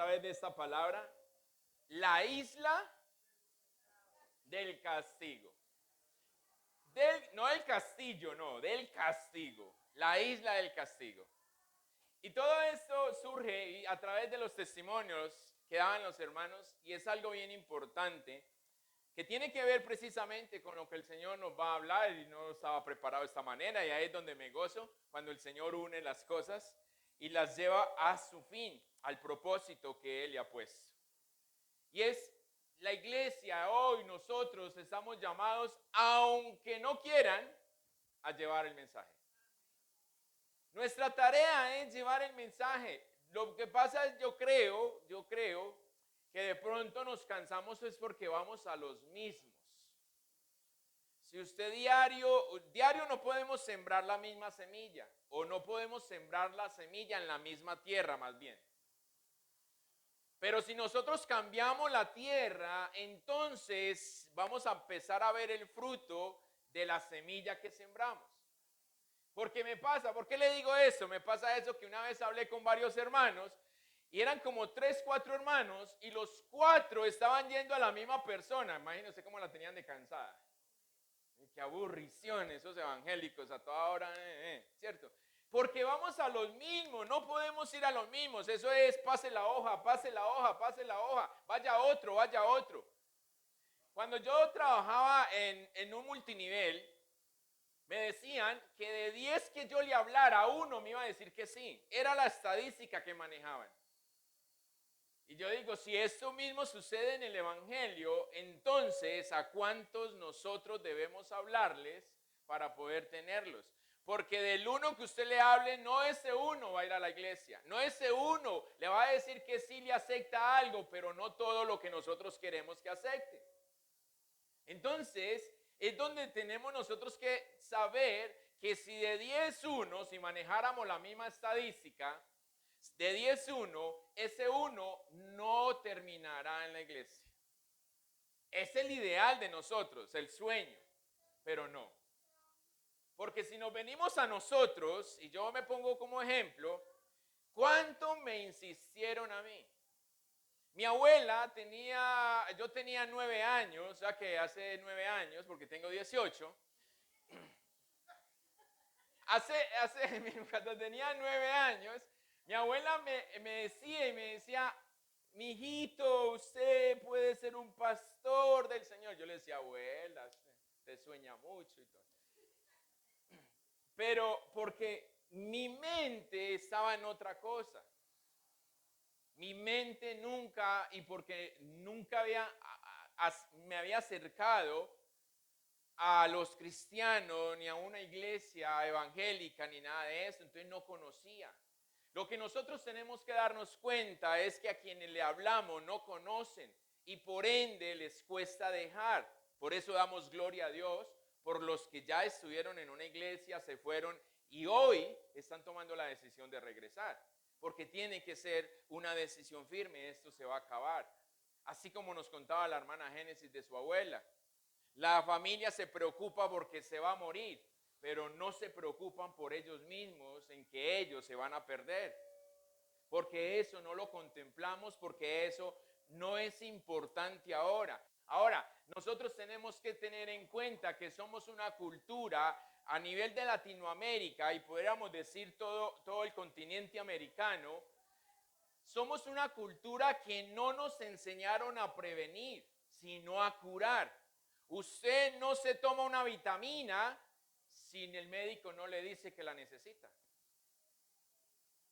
través de esta palabra, la isla del castigo. No del castillo, no, del castigo. La isla del castigo. Y todo esto surge a través de los testimonios que daban los hermanos, y es algo bien importante que tiene que ver precisamente con lo que el Señor nos va a hablar, y no estaba preparado de esta manera, y ahí es donde me gozo, cuando el Señor une las cosas y las lleva a su fin, al propósito que Él le ha puesto. Y es la iglesia, hoy nosotros estamos llamados, aunque no quieran, a llevar el mensaje. Nuestra tarea es llevar el mensaje. Lo que pasa es, yo creo que de pronto nos cansamos es porque vamos a los mismos. Si usted diario no podemos sembrar la misma semilla, o no podemos sembrar la semilla en la misma tierra más bien. Pero si nosotros cambiamos la tierra, entonces vamos a empezar a ver el fruto de la semilla que sembramos. Porque me pasa, ¿por qué le digo eso? Me pasa eso que una vez hablé con varios hermanos y eran como 3, 4 hermanos y los 4 estaban yendo a la misma persona. Imagínense cómo la tenían de cansada. Qué aburrición esos evangélicos a toda hora, ¿cierto? Porque vamos a los mismos, no podemos ir a los mismos. Eso es, pase la hoja, pase la hoja, pase la hoja, vaya otro, vaya otro. Cuando yo trabajaba en un multinivel, me decían que de 10 que yo le hablara, a uno me iba a decir que sí. Era la estadística que manejaban. Y yo digo, si esto mismo sucede en el Evangelio, entonces ¿a cuántos nosotros debemos hablarles para poder tenerlos? Porque del uno que usted le hable, no ese uno va a ir a la iglesia. No ese uno le va a decir que sí le acepta algo, pero no todo lo que nosotros queremos que acepte. Entonces, es donde tenemos nosotros que saber que si de 10 uno, si manejáramos la misma estadística, de 10 uno, ese uno no terminará en la iglesia. Es el ideal de nosotros, el sueño, pero no. Porque si nos venimos a nosotros, y yo me pongo como ejemplo, ¿cuánto me insistieron a mí? Mi abuela yo tenía 9 años, o sea que hace 9 años, porque tengo 18. Cuando tenía 9 años, mi abuela me decía, mijito, usted puede ser un pastor del Señor. Yo le decía, abuela, usted sueña mucho y todo. Pero porque mi mente estaba en otra cosa. Mi mente nunca, y porque nunca me había acercado a los cristianos, ni a una iglesia evangélica, ni nada de eso, entonces no conocía. Lo que nosotros tenemos que darnos cuenta es que a quienes le hablamos no conocen y por ende les cuesta dejar. Por eso damos gloria a Dios por los que ya estuvieron en una iglesia, se fueron y hoy están tomando la decisión de regresar. Porque tiene que ser una decisión firme, esto se va a acabar. Así como nos contaba la hermana Génesis de su abuela. La familia se preocupa porque se va a morir, pero no se preocupan por ellos mismos, en que ellos se van a perder. Porque eso no lo contemplamos, porque eso no es importante ahora. Ahora, nosotros tenemos que tener en cuenta que somos una cultura a nivel de Latinoamérica y podríamos decir todo el continente americano. Somos una cultura que no nos enseñaron a prevenir, sino a curar. Usted no se toma una vitamina si el médico no le dice que la necesita.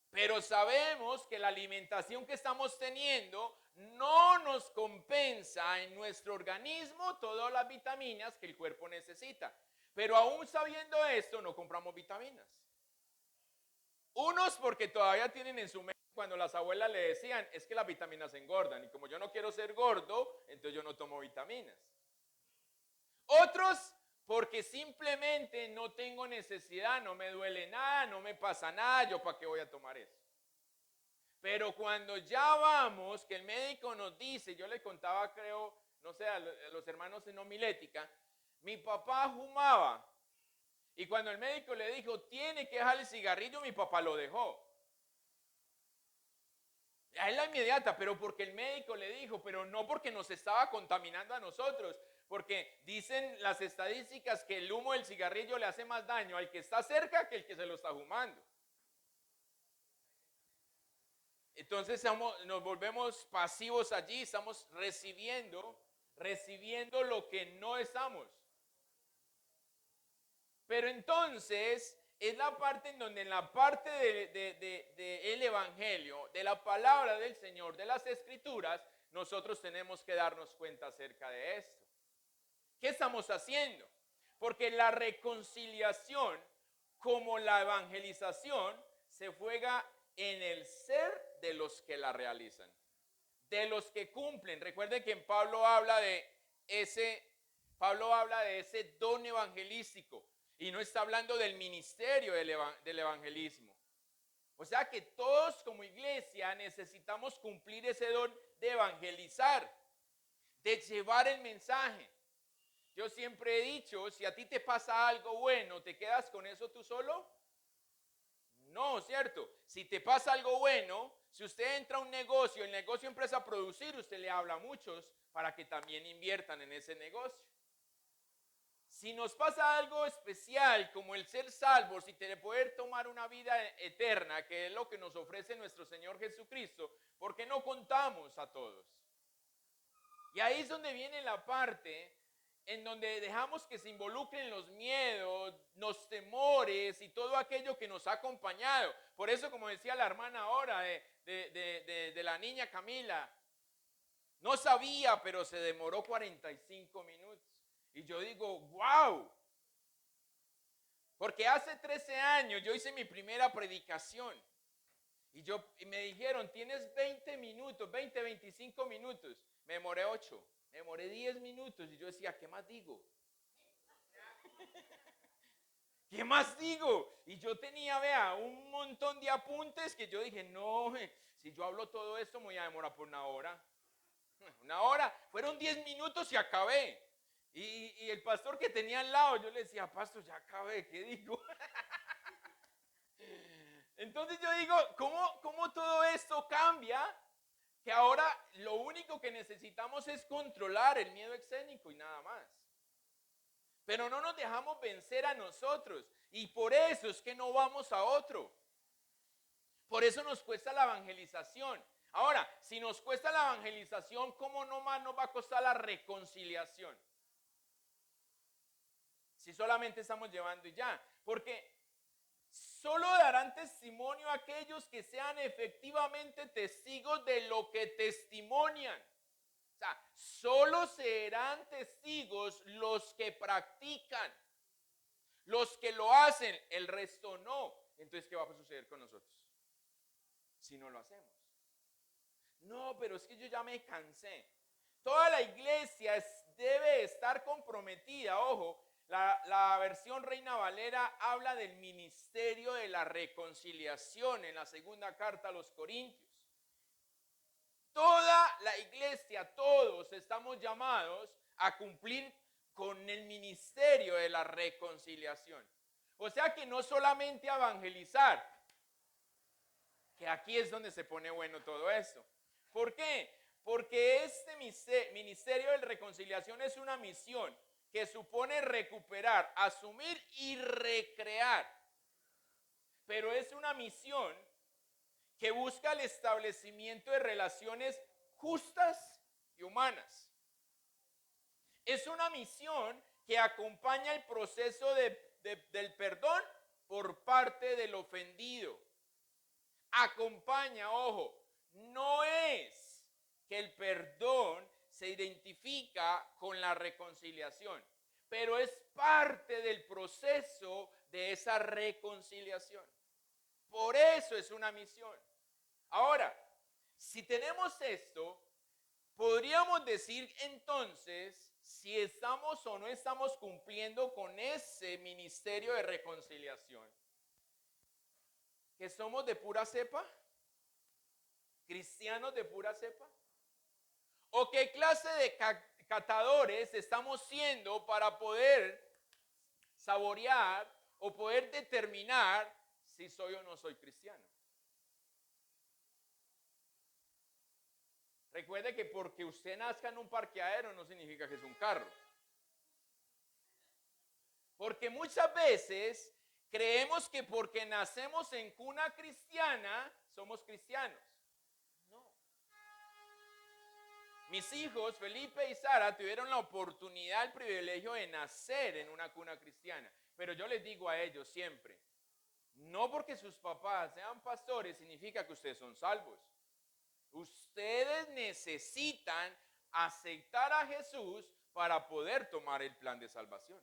Pero sabemos que la alimentación que estamos teniendo no nos compensa en nuestro organismo todas las vitaminas que el cuerpo necesita. Pero aún sabiendo esto, no compramos vitaminas. Unos porque todavía tienen en su mente cuando las abuelas le decían, es que las vitaminas engordan. Y como yo no quiero ser gordo, entonces yo no tomo vitaminas. Otros porque simplemente no tengo necesidad, no me duele nada, no me pasa nada, yo para qué voy a tomar eso. Pero cuando ya vamos, que el médico nos dice, yo le contaba, creo, no sé, a los hermanos en homilética, mi papá fumaba. Y cuando el médico le dijo, tiene que dejar el cigarrillo, mi papá lo dejó. Es la inmediata, pero porque el médico le dijo, pero no porque nos estaba contaminando a nosotros, porque dicen las estadísticas que el humo del cigarrillo le hace más daño al que está cerca que el que se lo está fumando. Entonces nos volvemos pasivos allí, estamos recibiendo lo que no estamos. Pero entonces es la parte en donde en la parte del Evangelio, de la palabra del Señor, de las Escrituras, nosotros tenemos que darnos cuenta acerca de esto. ¿Qué estamos haciendo? Porque la reconciliación, como la evangelización, se juega en el ser de los que la realizan, de los que cumplen. Recuerden que Pablo habla de ese don evangelístico y no está hablando del ministerio del evangelismo. O sea que todos como iglesia necesitamos cumplir ese don de evangelizar, de llevar el mensaje. Yo siempre he dicho, si a ti te pasa algo bueno, ¿te quedas con eso tú solo? No, ¿cierto? Si te pasa algo bueno, si usted entra a un negocio, el negocio empieza a producir, usted le habla a muchos para que también inviertan en ese negocio. Si nos pasa algo especial como el ser salvos y poder tomar una vida eterna, que es lo que nos ofrece nuestro Señor Jesucristo, ¿por qué no contamos a todos? Y ahí es donde viene la parte en donde dejamos que se involucren los miedos, los temores y todo aquello que nos ha acompañado. Por eso, como decía la hermana ahora de la niña Camila, no sabía, pero se demoró 45 minutos. Y yo digo, wow. Porque hace 13 años yo hice mi primera predicación. Y me dijeron, tienes 20 minutos, 20, 25 minutos. Me demoré 8, me demoré 10 minutos. Y yo decía, ¿qué más digo? ¿Qué más digo? Y yo tenía, vea, un montón de apuntes que yo dije, no, si yo hablo todo esto me voy a demorar por una hora. Una hora, fueron 10 minutos y acabé. Y el pastor que tenía al lado, yo le decía, pastor, ya acabé, ¿qué digo? Entonces yo digo, ¿cómo todo esto cambia? Que ahora lo único que necesitamos es controlar el miedo escénico y nada más. Pero no nos dejamos vencer a nosotros. Y por eso es que no vamos a otro. Por eso nos cuesta la evangelización. Ahora, si nos cuesta la evangelización, ¿cómo no más nos va a costar la reconciliación? Si solamente estamos llevando y ya. Porque solo darán testimonio aquellos que sean efectivamente testigos de lo que testimonian. O sea, solo serán testigos los que practican, los que lo hacen, el resto no. Entonces, ¿qué va a suceder con nosotros si no lo hacemos? No, pero es que yo ya me cansé. Toda la iglesia debe estar comprometida, ojo. La versión Reina Valera habla del ministerio de la reconciliación en la segunda carta a los Corintios. Toda la iglesia, todos estamos llamados a cumplir con el ministerio de la reconciliación. O sea que no solamente evangelizar, que aquí es donde se pone bueno todo esto. ¿Por qué? Porque este ministerio de reconciliación es una misión que supone recuperar, asumir y recrear. Pero es una misión que busca el establecimiento de relaciones justas y humanas. Es una misión que acompaña el proceso del perdón por parte del ofendido. Acompaña, ojo, no es que el perdón se identifica con la reconciliación, pero es parte del proceso de esa reconciliación. Por eso es una misión. Ahora, si tenemos esto, podríamos decir entonces si estamos o no estamos cumpliendo con ese ministerio de reconciliación. ¿Que somos de pura cepa? ¿Cristianos de pura cepa? ¿O qué clase de catadores estamos siendo para poder saborear o poder determinar si soy o no soy cristiano? Recuerde que porque usted nazca en un parqueadero no significa que es un carro. Porque muchas veces creemos que porque nacemos en cuna cristiana somos cristianos. No. Mis hijos, Felipe y Sara, tuvieron la oportunidad, el privilegio de nacer en una cuna cristiana. Pero yo les digo a ellos siempre, no porque sus papás sean pastores significa que ustedes son salvos. Ustedes necesitan aceptar a Jesús para poder tomar el plan de salvación.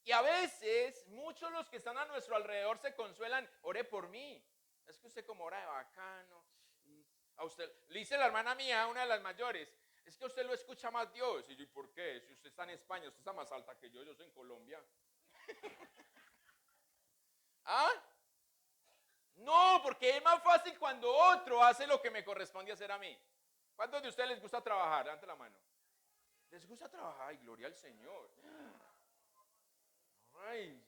Y a veces, muchos los que están a nuestro alrededor se consuelan, ore por mí. Es que usted como ora de bacano. A usted, le dice la hermana mía, una de las mayores, es que usted lo escucha más Dios. Y yo, ¿y por qué? Si usted está en España, usted está más alta que yo soy en Colombia. ¿Ah? No, porque es más fácil cuando otro hace lo que me corresponde hacer a mí. ¿Cuántos de ustedes les gusta trabajar? Levante la mano. ¿Les gusta trabajar? Ay, gloria al Señor. Ay.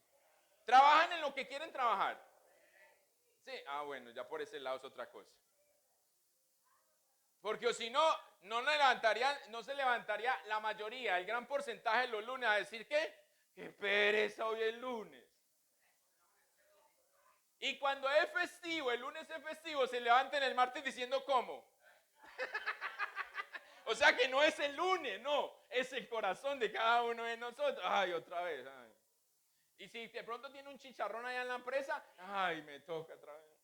¿Trabajan en lo que quieren trabajar? Sí. Ah, bueno, ya por ese lado es otra cosa. Porque si no, no se levantaría la mayoría, el gran porcentaje de los lunes a decir que pereza hoy es lunes. Y cuando es festivo, el lunes es festivo, se levantan el martes diciendo ¿cómo? O sea que no es el lunes, no, es el corazón de cada uno de nosotros. Ay, otra vez, ay. Y si de pronto tiene un chicharrón allá en la empresa, ay, me toca otra vez.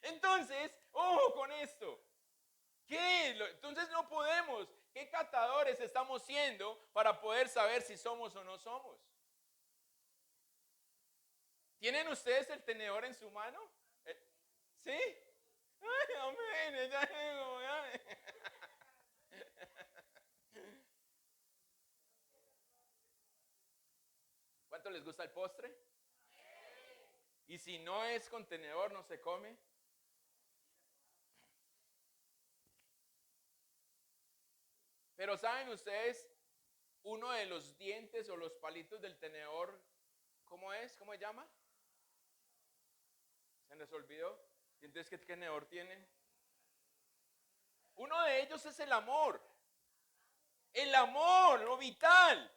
Entonces, ojo con esto. ¿Qué? Entonces no podemos. ¿Qué catadores estamos siendo para poder saber si somos o no somos? ¿Tienen ustedes el tenedor en su mano? ¿Sí? Ay, amén, ya llego, ya. ¿Cuánto les gusta el postre? Y si no es con tenedor, no se come. Pero ¿saben ustedes uno de los dientes o los palitos del tenedor, cómo es? ¿Cómo se llama? ¿Se les olvidó? ¿Y entonces qué tenedor tienen? Uno de ellos es el amor. El amor, lo vital.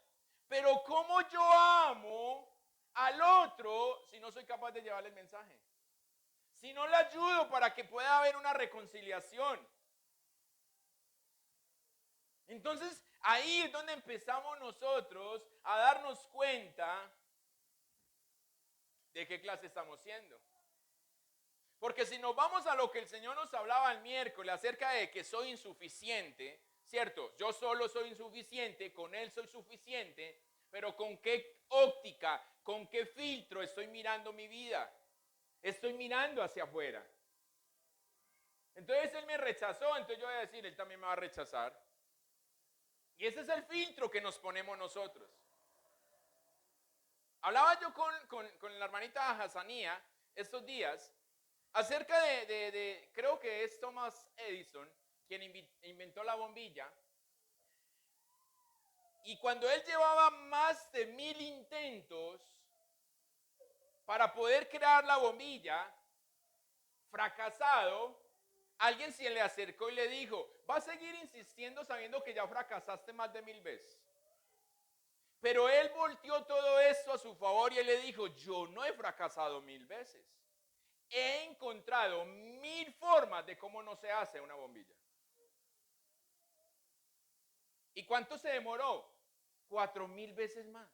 Pero ¿cómo yo amo al otro si no soy capaz de llevarle el mensaje? Si no le ayudo para que pueda haber una reconciliación. Entonces, ahí es donde empezamos nosotros a darnos cuenta de qué clase estamos siendo. Porque si nos vamos a lo que el Señor nos hablaba el miércoles acerca de que soy insuficiente, ¿cierto? Yo solo soy insuficiente, con Él soy suficiente, pero ¿con qué óptica, con qué filtro estoy mirando mi vida? Estoy mirando hacia afuera. Entonces Él me rechazó, entonces yo voy a decir, Él también me va a rechazar. Y ese es el filtro que nos ponemos nosotros. Hablaba yo con la hermanita Hassanía estos días acerca creo que es Thomas Edison quien inventó la bombilla. Y cuando él llevaba más de 1000 intentos para poder crear la bombilla, fracasado, alguien se le acercó y le dijo, ¿va a seguir insistiendo sabiendo que ya fracasaste más de 1000 veces? Pero él volteó todo esto a su favor y él le dijo, yo no he fracasado 1000 veces. He encontrado 1000 formas de cómo no se hace una bombilla. ¿Y cuánto se demoró? 4000 veces más.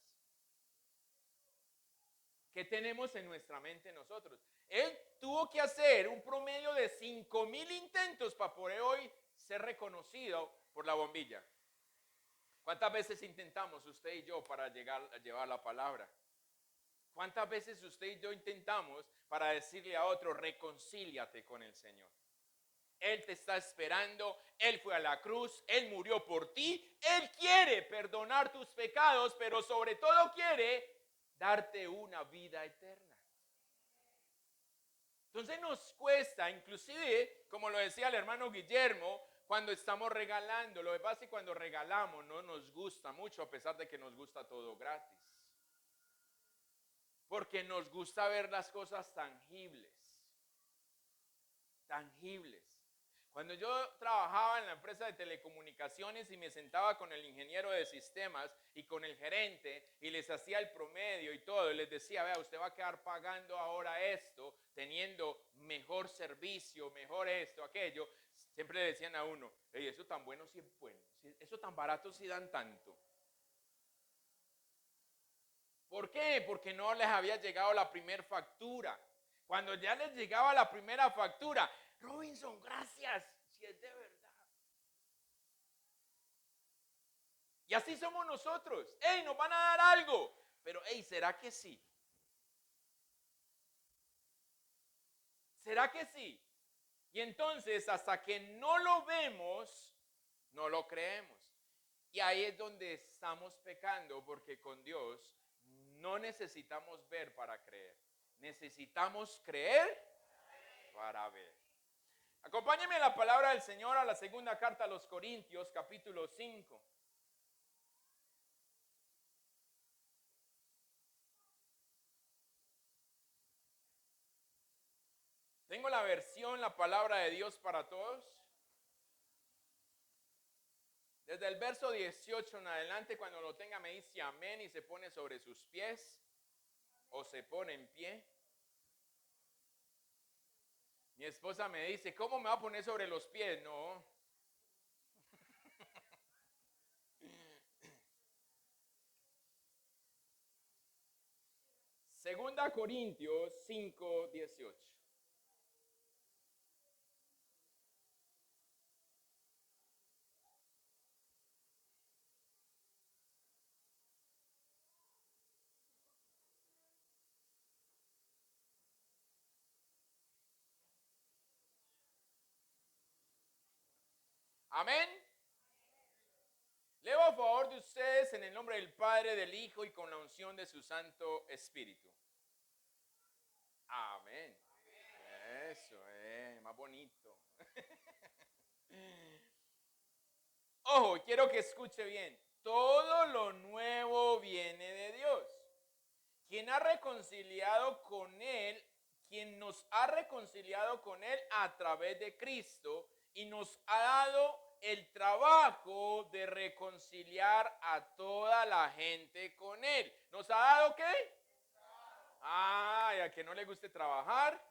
¿Qué tenemos en nuestra mente nosotros? Él tuvo que hacer un promedio de 5000 intentos para poder hoy ser reconocido por la bombilla. ¿Cuántas veces intentamos usted y yo para llevar la palabra? ¿Cuántas veces usted y yo intentamos para decirle a otro, reconcíliate con el Señor? Él te está esperando, Él fue a la cruz, Él murió por ti, Él quiere perdonar tus pecados, pero sobre todo quiere darte una vida eterna. Entonces nos cuesta, inclusive, como lo decía el hermano Guillermo, cuando estamos regalando, lo que pasa es que cuando regalamos no nos gusta mucho, a pesar de que nos gusta todo gratis. Porque nos gusta ver las cosas tangibles. tangibles. Cuando yo trabajaba en la empresa de telecomunicaciones y me sentaba con el ingeniero de sistemas y con el gerente y les hacía el promedio y todo, y les decía, vea, usted va a quedar pagando ahora esto, teniendo mejor servicio, mejor esto, aquello, siempre le decían a uno, hey, eso tan bueno sí es bueno, eso tan barato sí dan tanto. ¿Por qué? Porque no les había llegado la primera factura. Cuando ya les llegaba la primera factura, Robinson, gracias, si es de verdad. Y así somos nosotros. Hey, nos van a dar algo. Pero, hey, ¿será que sí? ¿Será que sí? Y entonces, hasta que no lo vemos, no lo creemos. Y ahí es donde estamos pecando, porque con Dios no necesitamos ver para creer. Necesitamos creer para ver. Acompáñeme a la palabra del Señor a la segunda carta a los Corintios, capítulo 5. Tengo la versión, la palabra de Dios para todos. Desde el verso 18 en adelante, cuando lo tenga, me dice amén y se pone sobre sus pies o se pone en pie. Mi esposa me dice, ¿cómo me va a poner sobre los pies? No. Segunda Corintios 5:18. Amén. Leo a favor de ustedes en el nombre del Padre, del Hijo y con la unción de su Santo Espíritu. Amén. Eso, más bonito. Ojo, quiero que escuche bien. Todo lo nuevo viene de Dios. Quien ha reconciliado con Él, quien nos ha reconciliado con Él a través de Cristo y nos ha dado el trabajo de reconciliar a toda la gente con Él. ¿Nos ha dado qué? Ay, a que no le guste trabajar.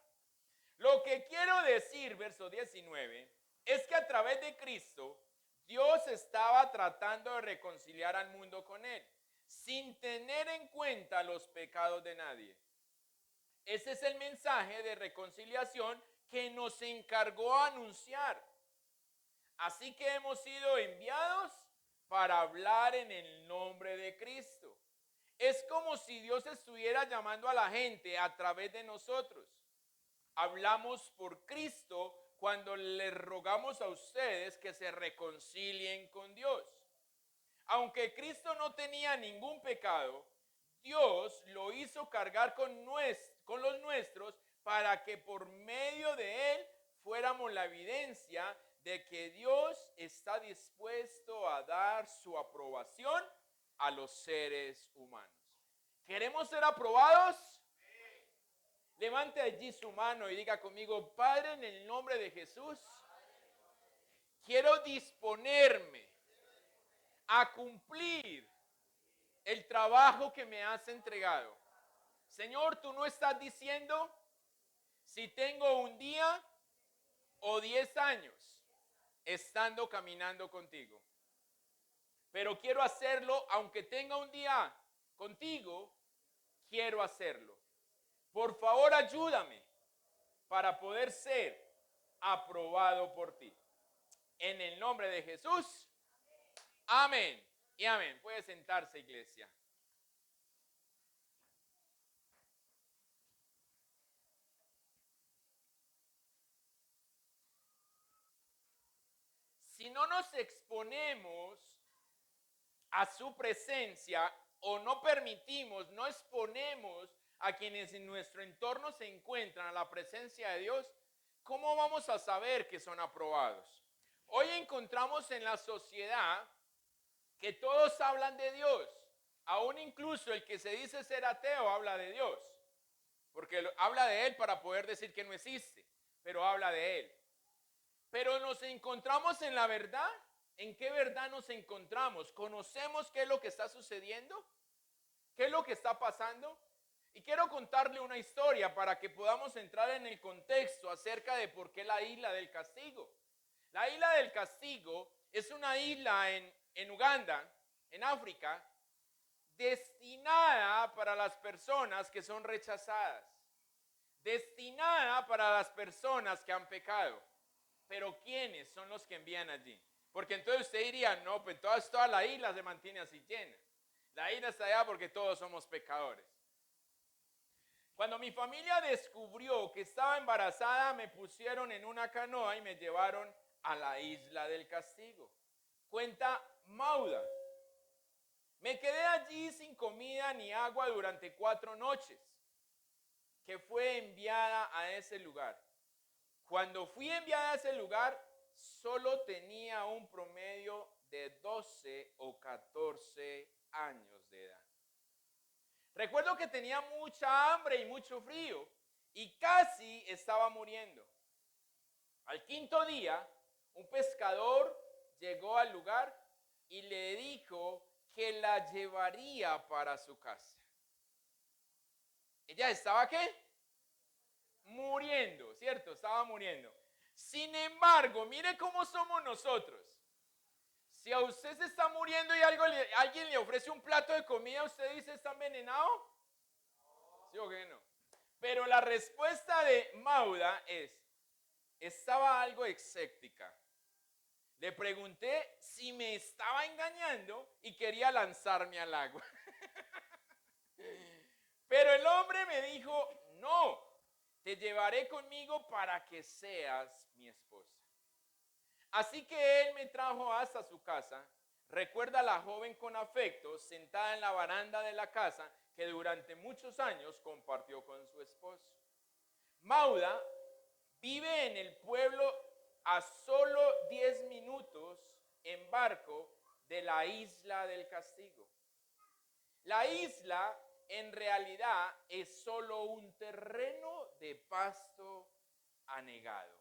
Lo que quiero decir, verso 19, es que a través de Cristo, Dios estaba tratando de reconciliar al mundo con Él, sin tener en cuenta los pecados de nadie. Ese es el mensaje de reconciliación que nos encargó anunciar. Así que hemos sido enviados para hablar en el nombre de Cristo. Es como si Dios estuviera llamando a la gente a través de nosotros. Hablamos por Cristo cuando les rogamos a ustedes que se reconcilien con Dios. Aunque Cristo no tenía ningún pecado, Dios lo hizo cargar con los nuestros para que por medio de Él fuéramos la evidencia de que Dios está dispuesto a dar su aprobación a los seres humanos. ¿Queremos ser aprobados? Levante allí su mano y diga conmigo, Padre, en el nombre de Jesús, quiero disponerme a cumplir el trabajo que me has entregado. Señor, tú no estás diciendo si tengo un día o 10 años estando caminando contigo. Pero quiero hacerlo, aunque tenga un día contigo, quiero hacerlo. Por favor, ayúdame para poder ser aprobado por ti. En el nombre de Jesús. Amén y amén. Puede sentarse, iglesia. Si no nos exponemos a su presencia o no permitimos, no exponemos a quienes en nuestro entorno se encuentran a la presencia de Dios, ¿cómo vamos a saber que son aprobados? Hoy encontramos en la sociedad que todos hablan de Dios, aún incluso el que se dice ser ateo habla de Dios, porque habla de Él para poder decir que no existe, pero habla de Él. Pero nos encontramos en la verdad. ¿En qué verdad nos encontramos? ¿Conocemos qué es lo que está sucediendo? ¿Qué es lo que está pasando? Y quiero contarle una historia para que podamos entrar en el contexto acerca de por qué la isla del castigo. La isla del castigo es una isla en Uganda, en África, destinada para las personas que son rechazadas, destinada para las personas que han pecado. Pero ¿quiénes son los que envían allí? Porque entonces usted diría, no, pues toda la isla se mantiene así llena. La isla está allá porque todos somos pecadores. Cuando mi familia descubrió que estaba embarazada, me pusieron en una canoa y me llevaron a la isla del castigo. Cuenta Mauda. Me quedé allí sin comida ni agua durante 4 noches, que fue enviada a ese lugar. Cuando fui enviada a ese lugar, solo tenía un promedio de 12 o 14 años de edad. Recuerdo que tenía mucha hambre y mucho frío y casi estaba muriendo. Al 5.º día, un pescador llegó al lugar y le dijo que la llevaría para su casa. ¿Ella estaba qué? Muriendo, ¿cierto? Estaba muriendo. Sin embargo, mire cómo somos nosotros. Si a usted se está muriendo y alguien le ofrece un plato de comida, ¿usted dice está envenenado? ¿Sí o qué no? Pero la respuesta de Mauda estaba algo escéptica. Le pregunté si me estaba engañando y quería lanzarme al agua. Pero el hombre me dijo, no, te llevaré conmigo para que seas mi esposa. Así que él me trajo hasta su casa. Recuerda a la joven con afecto, sentada en la baranda de la casa, que durante muchos años compartió con su esposo. Mauda vive en el pueblo a solo 10 minutos en barco de la isla del castigo. La isla en realidad es solo un terreno de pasto anegado.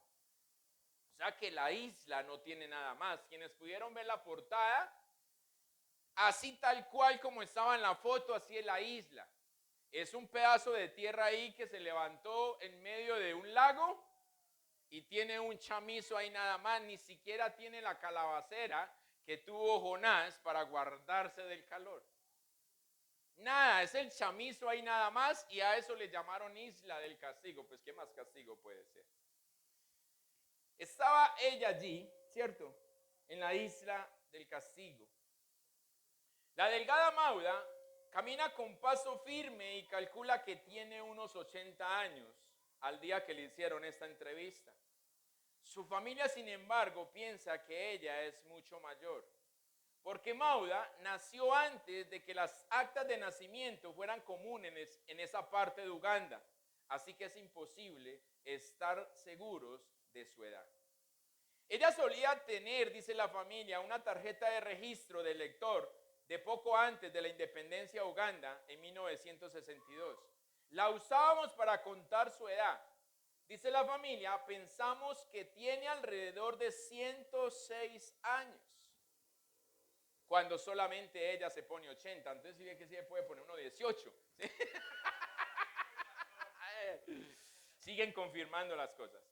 O sea que la isla no tiene nada más. Quienes pudieron ver la portada, así tal cual como estaba en la foto, así es la isla. Es un pedazo de tierra ahí que se levantó en medio de un lago y tiene un chamizo ahí nada más. Ni siquiera tiene la calabacera que tuvo Jonás para guardarse del calor. Nada, es el chamizo ahí nada más y a eso le llamaron isla del castigo. Pues ¿qué más castigo puede ser? Estaba ella allí, ¿cierto? En la isla del castigo. La delgada Mauda camina con paso firme y calcula que tiene unos 80 años al día que le hicieron esta entrevista. Su familia, sin embargo, piensa que ella es mucho mayor, porque Mauda nació antes de que las actas de nacimiento fueran comunes en esa parte de Uganda, así que es imposible estar seguros de su edad. Ella solía tener, dice la familia, una tarjeta de registro del lector de poco antes de la independencia de Uganda en 1962. La usábamos para contar su edad. Dice la familia, pensamos que tiene alrededor de 106 años, cuando solamente ella se pone 80. Entonces sí ve que sí le puede poner uno 18. ¿Sí? Siguen confirmando las cosas.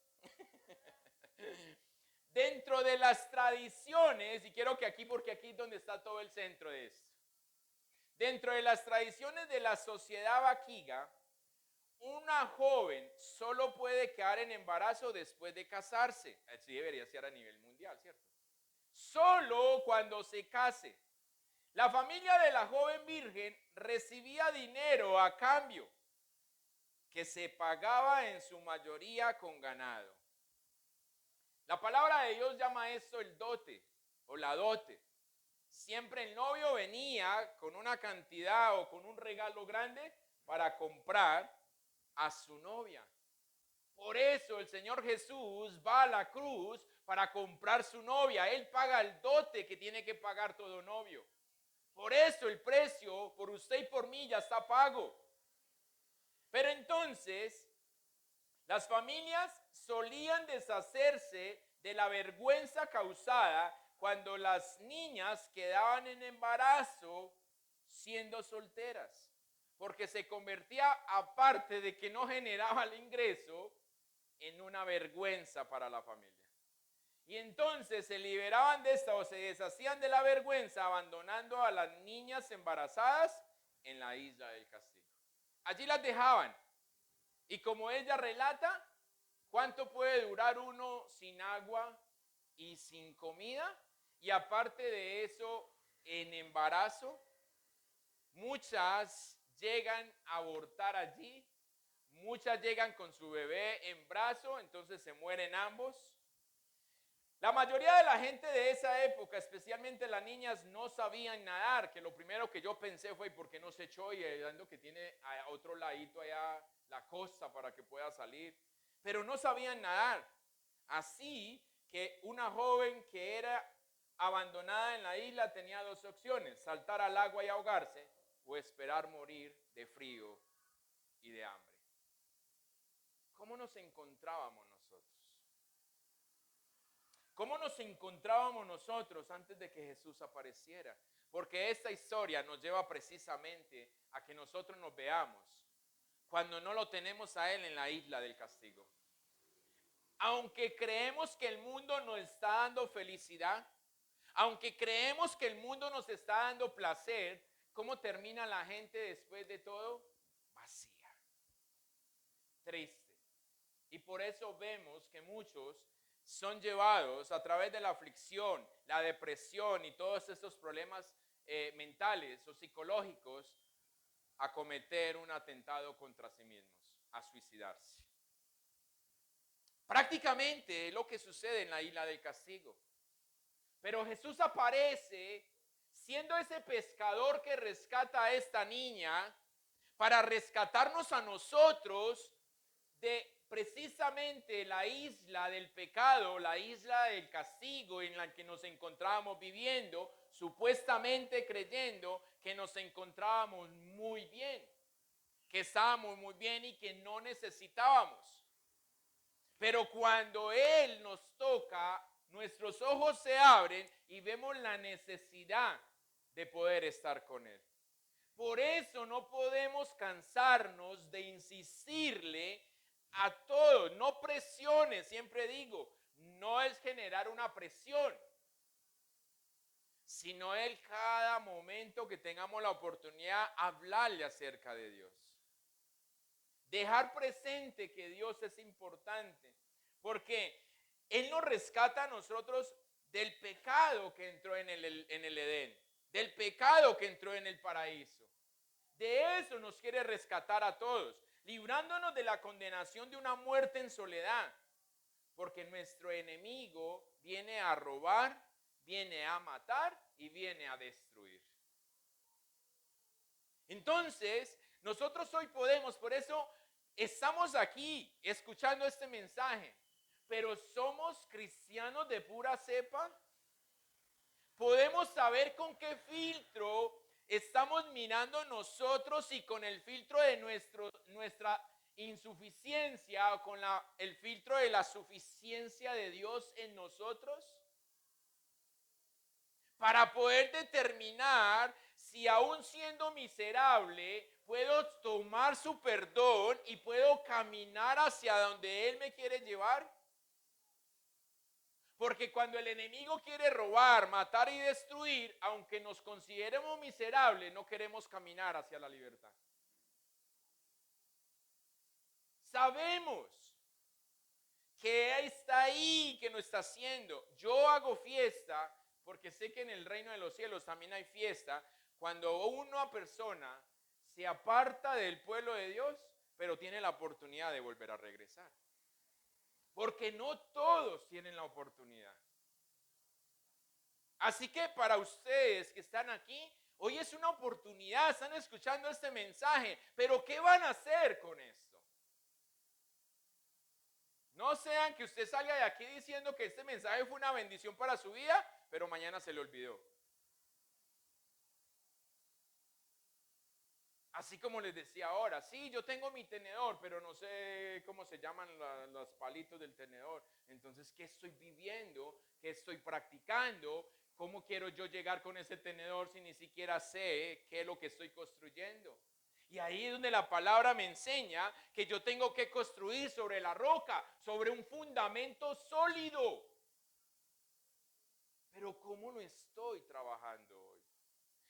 Dentro de las tradiciones, y quiero que aquí, porque aquí es donde está todo el centro de esto. Dentro de las tradiciones de la sociedad vaquiga, una joven solo puede quedar en embarazo después de casarse. Así debería ser a nivel mundial, ¿cierto? Solo cuando se case. La familia de la joven virgen recibía dinero a cambio, que se pagaba en su mayoría con ganado. La palabra de Dios llama esto el dote o la dote. Siempre el novio venía con una cantidad o con un regalo grande para comprar a su novia. Por eso el Señor Jesús va a la cruz para comprar su novia. Él paga el dote que tiene que pagar todo novio. Por eso el precio por usted y por mí ya está pago. Pero entonces las familias solían deshacerse de la vergüenza causada cuando las niñas quedaban en embarazo siendo solteras, porque se convertía, aparte de que no generaba el ingreso, en una vergüenza para la familia. Y entonces se liberaban de esta o se deshacían de la vergüenza abandonando a las niñas embarazadas en la isla del castigo. Allí las dejaban. Y como ella relata, ¿cuánto puede durar uno sin agua y sin comida? Y aparte de eso, en embarazo, muchas llegan a abortar allí, muchas llegan con su bebé en brazo, entonces se mueren ambos. La mayoría de la gente de esa época, especialmente las niñas, no sabían nadar, que lo primero que yo pensé fue, ¿por qué no se echó? Y dando que tiene a otro ladito allá la costa para que pueda salir. Pero no sabían nadar. Así que una joven que era abandonada en la isla tenía dos opciones: saltar al agua y ahogarse o esperar morir de frío y de hambre. ¿Cómo nos encontrábamos nosotros? ¿Cómo nos encontrábamos nosotros antes de que Jesús apareciera? Porque esta historia nos lleva precisamente a que nosotros nos veamos cuando no lo tenemos a Él en la isla del castigo. Aunque creemos que el mundo nos está dando felicidad, aunque creemos que el mundo nos está dando placer, ¿cómo termina la gente después de todo? Vacía, triste. Y por eso vemos que muchos son llevados a través de la aflicción, la depresión y todos estos problemas mentales o psicológicos a cometer un atentado contra sí mismos, a suicidarse. Prácticamente es lo que sucede en la isla del castigo. Pero Jesús aparece siendo ese pescador que rescata a esta niña para rescatarnos a nosotros de precisamente la isla del pecado, la isla del castigo en la que nos encontrábamos viviendo, supuestamente creyendo que nos encontrábamos muy bien, que estábamos muy bien y que no necesitábamos. Pero cuando Él nos toca, nuestros ojos se abren y vemos la necesidad de poder estar con Él. Por eso no podemos cansarnos de insistirle a todos. No presiones, siempre digo, no es generar una presión, sino el cada momento que tengamos la oportunidad hablarle acerca de Dios. Dejar presente que Dios es importante, porque Él nos rescata a nosotros del pecado que entró en el Edén, del pecado que entró en el paraíso. De eso nos quiere rescatar a todos, librándonos de la condenación de una muerte en soledad, porque nuestro enemigo viene a robar, viene a matar y viene a destruir. Entonces, nosotros hoy podemos, por eso estamos aquí escuchando este mensaje, pero ¿somos cristianos de pura cepa? ¿Podemos saber con qué filtro estamos mirando nosotros y con el filtro de nuestra insuficiencia o con el filtro de la suficiencia de Dios en nosotros? Para poder determinar si aún siendo miserable puedo tomar su perdón y puedo caminar hacia donde Él me quiere llevar. Porque cuando el enemigo quiere robar, matar y destruir, aunque nos consideremos miserables, no queremos caminar hacia la libertad. Sabemos que está ahí, que no está haciendo. Yo hago fiesta porque sé que en el reino de los cielos también hay fiesta cuando una persona se aparta del pueblo de Dios, pero tiene la oportunidad de volver a regresar. Porque no todos tienen la oportunidad. Así que para ustedes que están aquí, hoy es una oportunidad, están escuchando este mensaje, pero ¿qué van a hacer con esto? No sean que usted salga de aquí diciendo que este mensaje fue una bendición para su vida, pero mañana se le olvidó. Así como les decía ahora, sí, yo tengo mi tenedor, pero no sé cómo se llaman los palitos del tenedor. Entonces, ¿qué estoy viviendo? ¿Qué estoy practicando? ¿Cómo quiero yo llegar con ese tenedor si ni siquiera sé qué es lo que estoy construyendo? Y ahí es donde la palabra me enseña que yo tengo que construir sobre la roca, sobre un fundamento sólido. Pero ¿cómo no estoy trabajando hoy?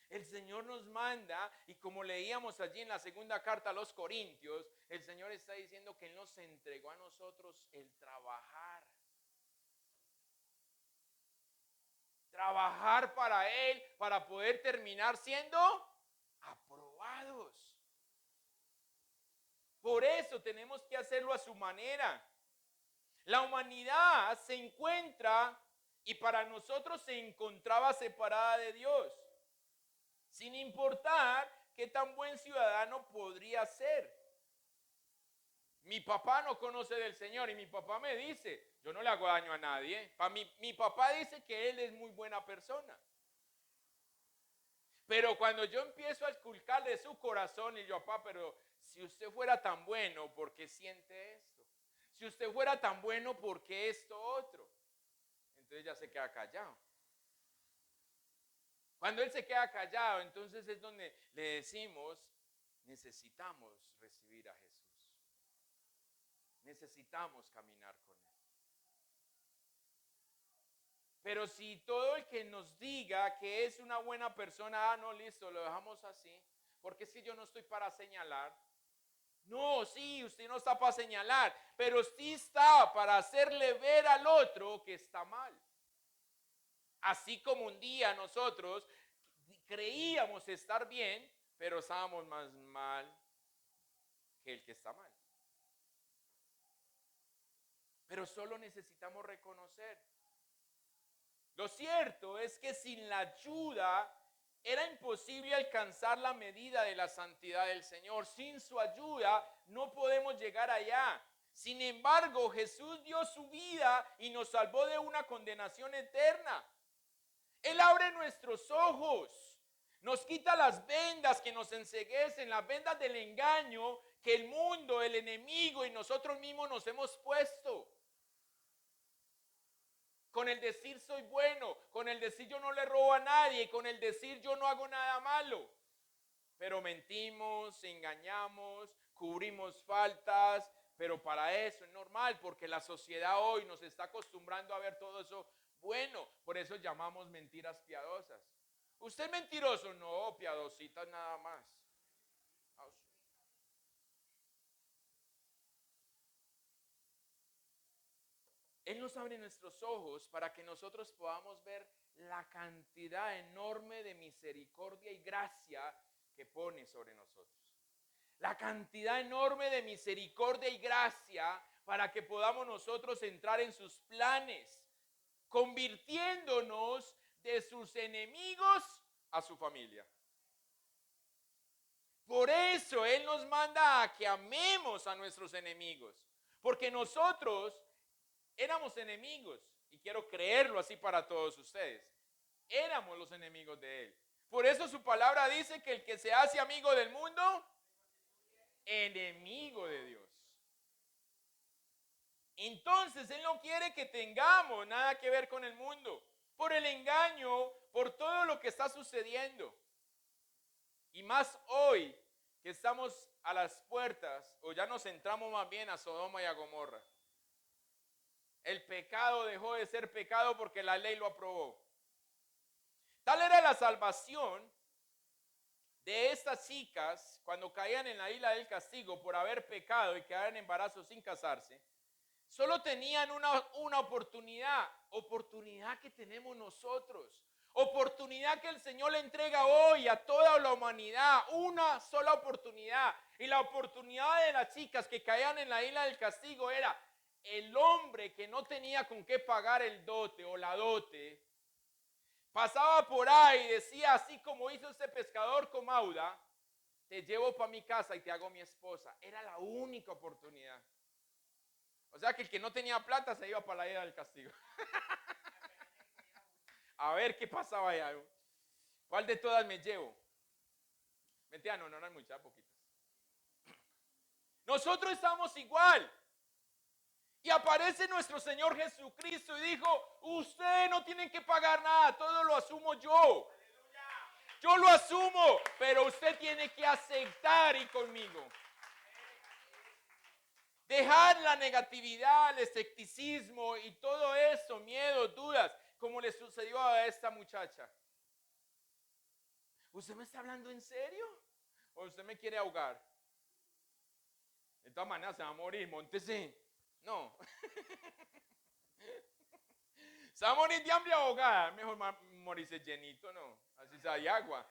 El Señor nos manda, y como leíamos allí en la segunda carta a los Corintios, el Señor está diciendo que Él nos entregó a nosotros el trabajar. Trabajar para Él, para poder terminar siendo aprobados. Por eso tenemos que hacerlo a su manera. La humanidad se encuentra, y para nosotros se encontraba separada de Dios, sin importar qué tan buen ciudadano podría ser. Mi papá no conoce del Señor y mi papá me dice, yo no le hago daño a nadie. Mi papá dice que él es muy buena persona. Pero cuando yo empiezo a esculcarle su corazón y yo, papá, pero si usted fuera tan bueno, ¿por qué siente esto? Si usted fuera tan bueno, ¿por qué esto otro? Entonces ya se queda callado. Cuando él se queda callado, entonces es donde le decimos, necesitamos recibir a Jesús. Necesitamos caminar con Él. Pero si todo el que nos diga que es una buena persona, no, listo, lo dejamos así, porque es que yo no estoy para señalar. No, sí, usted no está para señalar, pero sí está para hacerle ver al otro que está mal. Así como un día nosotros creíamos estar bien, pero estábamos más mal que el que está mal. Pero solo necesitamos reconocer. Lo cierto es que sin la ayuda era imposible alcanzar la medida de la santidad del Señor. Sin su ayuda no podemos llegar allá. Sin embargo, Jesús dio su vida y nos salvó de una condenación eterna. Él abre nuestros ojos, nos quita las vendas que nos enceguecen, las vendas del engaño que el mundo, el enemigo y nosotros mismos nos hemos puesto. Con el decir soy bueno, con el decir yo no le robo a nadie, con el decir yo no hago nada malo. Pero mentimos, engañamos, cubrimos faltas, pero para eso es normal, porque la sociedad hoy nos está acostumbrando a ver todo eso bueno. Por eso llamamos mentiras piadosas. ¿Usted es mentiroso? No, piadositas nada más. Él nos abre nuestros ojos para que nosotros podamos ver la cantidad enorme de misericordia y gracia que pone sobre nosotros. La cantidad enorme de misericordia y gracia para que podamos nosotros entrar en sus planes, convirtiéndonos de sus enemigos a su familia. Por eso Él nos manda a que amemos a nuestros enemigos, porque nosotros éramos enemigos, y quiero creerlo así para todos ustedes. Éramos los enemigos de Él. Por eso su palabra dice que el que se hace amigo del mundo, enemigo de Dios. Entonces Él no quiere que tengamos nada que ver con el mundo, por el engaño, por todo lo que está sucediendo. Y más hoy que estamos a las puertas, o ya nos entramos más bien a Sodoma y a Gomorra. El pecado dejó de ser pecado porque la ley lo aprobó. Tal era la salvación de estas chicas cuando caían en la isla del castigo por haber pecado y quedar en embarazo sin casarse. Solo tenían una oportunidad que tenemos nosotros, oportunidad que el Señor le entrega hoy a toda la humanidad, una sola oportunidad. Y la oportunidad de las chicas que caían en la isla del castigo era el hombre que no tenía con qué pagar el dote o la dote, pasaba por ahí y decía, así como hizo este pescador con Mauda, te llevo para mi casa y te hago mi esposa. Era la única oportunidad. O sea que el que no tenía plata se iba para la isla del castigo. A ver qué pasaba allá. ¿Cuál de todas me llevo? Mentira, no eran muchas, poquitas. Nosotros estamos igual. Y aparece nuestro Señor Jesucristo y dijo, ustedes no tienen que pagar nada, todo lo asumo yo. Yo lo asumo, pero usted tiene que aceptar y conmigo. Dejar la negatividad, el escepticismo y todo eso, miedos, dudas, como le sucedió a esta muchacha. ¿Usted me está hablando en serio? ¿O usted me quiere ahogar? De todas maneras se va a morir, móntese. No. Se va a morir de hambre ahogada. Mejor morirse llenito, no. Así se hay agua.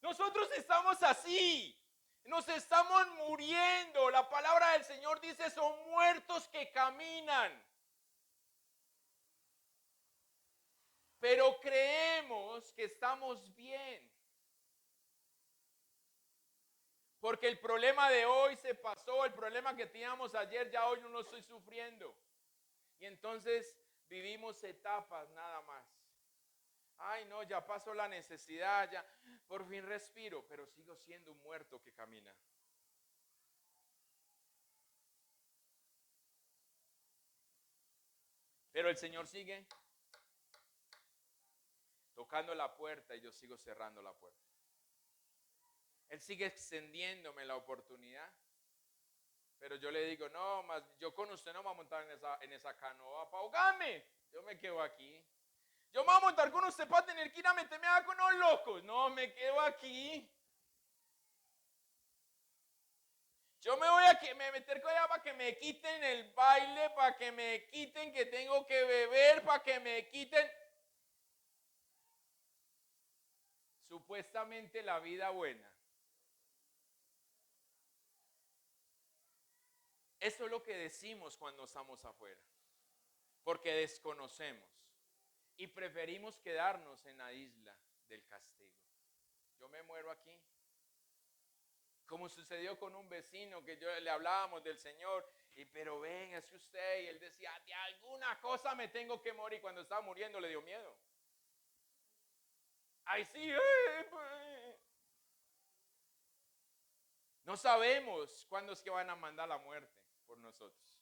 Nosotros estamos así. Nos estamos muriendo. La palabra del Señor dice, son muertos que caminan. Pero creemos que estamos bien. Porque el problema de hoy se pasó, el problema que teníamos ayer ya hoy no lo estoy sufriendo. Y entonces vivimos etapas nada más. Ay no, ya pasó la necesidad, ya por fin respiro, pero sigo siendo un muerto que camina. Pero el Señor sigue tocando la puerta y yo sigo cerrando la puerta. Él sigue extendiéndome la oportunidad. Pero yo le digo, no, más yo con usted no me voy a montar en esa canoa para ahogarme. Yo me quedo aquí. Yo me voy a montar con usted para tener que ir a meterme con unos locos. No, me quedo aquí. Yo me voy a meter con ella para que me quiten el baile, para que me quiten que tengo que beber, para que me quiten supuestamente la vida buena. Eso es lo que decimos cuando estamos afuera, porque desconocemos y preferimos quedarnos en la isla del castigo. Yo me muero aquí. Como sucedió con un vecino que yo le hablábamos del Señor, pero ven, es usted, y él decía, de alguna cosa me tengo que morir. Cuando estaba muriendo le dio miedo. Ay, sí, pues. No sabemos cuándo es que van a mandar la muerte por nosotros.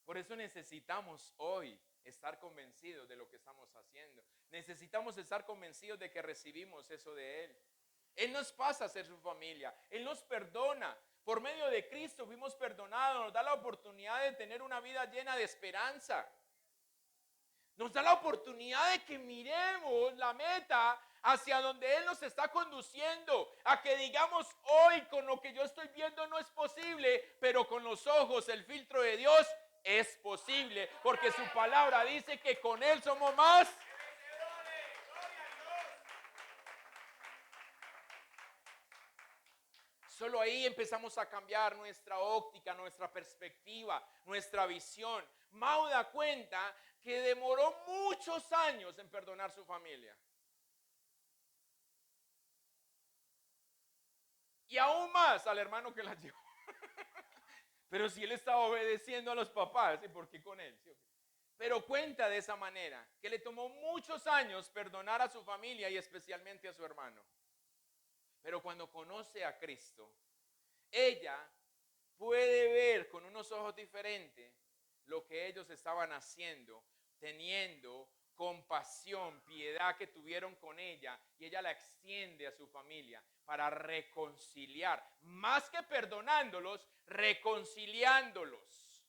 Por eso necesitamos hoy estar convencidos de lo que estamos haciendo. Necesitamos estar convencidos de que recibimos eso de Él. Él nos pasa a ser su familia. Él nos perdona. Por medio de Cristo fuimos perdonados. Nos da la oportunidad de tener una vida llena de esperanza. Nos da la oportunidad de que miremos la meta hacia donde Él nos está conduciendo. A que digamos hoy con lo que yo estoy viendo no es posible, pero con los ojos, el filtro de Dios es posible. Porque su palabra dice que con Él somos más. Solo ahí empezamos a cambiar nuestra óptica, nuestra perspectiva, nuestra visión. Mau da cuenta que demoró muchos años en perdonar su familia. Y aún más al hermano que la llevó. Pero si él estaba obedeciendo a los papás, ¿y por qué con él? ¿Sí? Pero cuenta de esa manera, que le tomó muchos años perdonar a su familia y especialmente a su hermano. Pero cuando conoce a Cristo, ella puede ver con unos ojos diferentes lo que ellos estaban haciendo, teniendo compasión, piedad que tuvieron con ella, y ella la extiende a su familia para reconciliar, más que perdonándolos, reconciliándolos,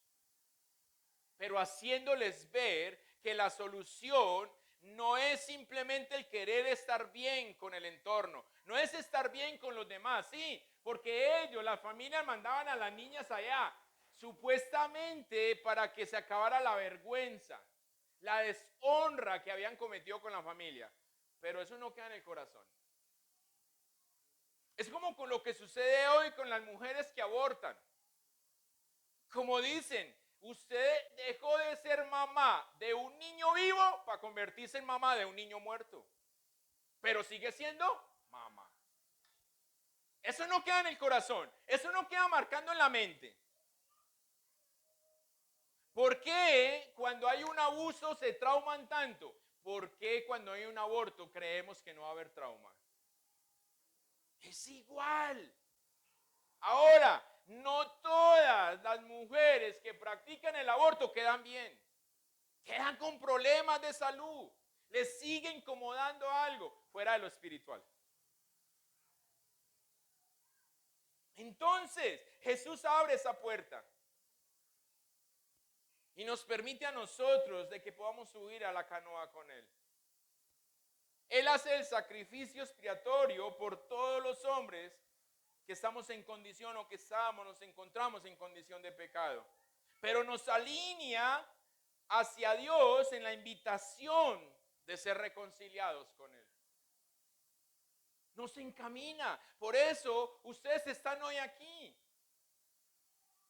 pero haciéndoles ver que la solución no es simplemente el querer estar bien con el entorno, no es estar bien con los demás, sí, porque ellos, las familias, mandaban a las niñas allá, supuestamente para que se acabara la vergüenza, la deshonra que habían cometido con la familia, pero eso no queda en el corazón. Es como con lo que sucede hoy con las mujeres que abortan. Como dicen, usted dejó de ser mamá de un niño vivo para convertirse en mamá de un niño muerto. Pero sigue siendo mamá. Eso no queda en el corazón. Eso no queda marcando en la mente. ¿Por qué cuando hay un abuso se trauman tanto? ¿por qué cuando hay un aborto creemos que no va a haber trauma? Es igual. Ahora, no todas las mujeres que practican el aborto quedan bien. Quedan con problemas de salud. Les sigue incomodando algo fuera de lo espiritual. Entonces, Jesús abre esa puerta y nos permite a nosotros de que podamos subir a la canoa con Él. Él hace el sacrificio expiatorio por todos los hombres que estamos en condición o que nos encontramos en condición de pecado. Pero nos alinea hacia Dios en la invitación de ser reconciliados con Él. Nos encamina. Por eso ustedes están hoy aquí.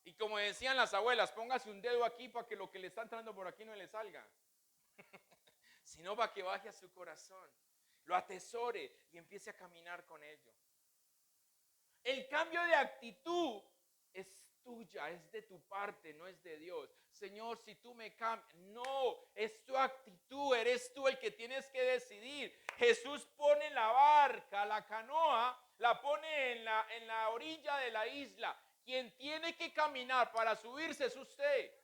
Y como decían las abuelas, póngase un dedo aquí para que lo que le está entrando por aquí no le salga. Sino para que baje a su corazón, lo atesore y empiece a caminar con ello. El cambio de actitud es tuya, es de tu parte, no es de Dios. Señor, si tú me cambias, no, es tu actitud, eres tú el que tienes que decidir. Jesús pone la barca, la canoa, la pone en la orilla de la isla. Quien tiene que caminar para subirse es usted.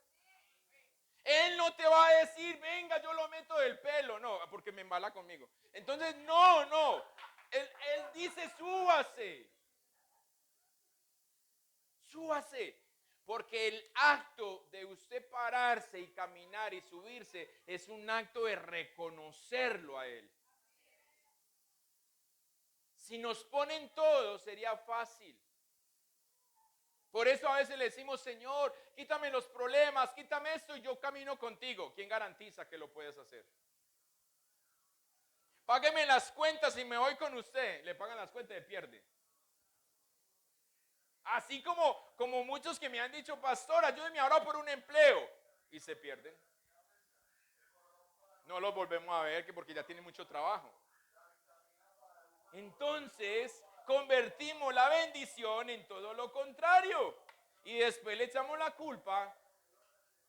Él no te va a decir, venga, yo lo meto del pelo. No, porque me embala conmigo. Entonces, no. Él dice, súbase. Súbase. Porque el acto de usted pararse y caminar y subirse es un acto de reconocerlo a Él. Si nos ponen todos, sería fácil. Por eso a veces le decimos, Señor, quítame los problemas, quítame esto y yo camino contigo. ¿Quién garantiza que lo puedes hacer? Págueme las cuentas y me voy con usted. Le pagan las cuentas y pierde. Así como muchos que me han dicho, pastor, ayúdeme ahora por un empleo. Y se pierden. No los volvemos a ver porque ya tienen mucho trabajo. Entonces, convertimos la bendición en todo lo contrario. Y después le echamos la culpa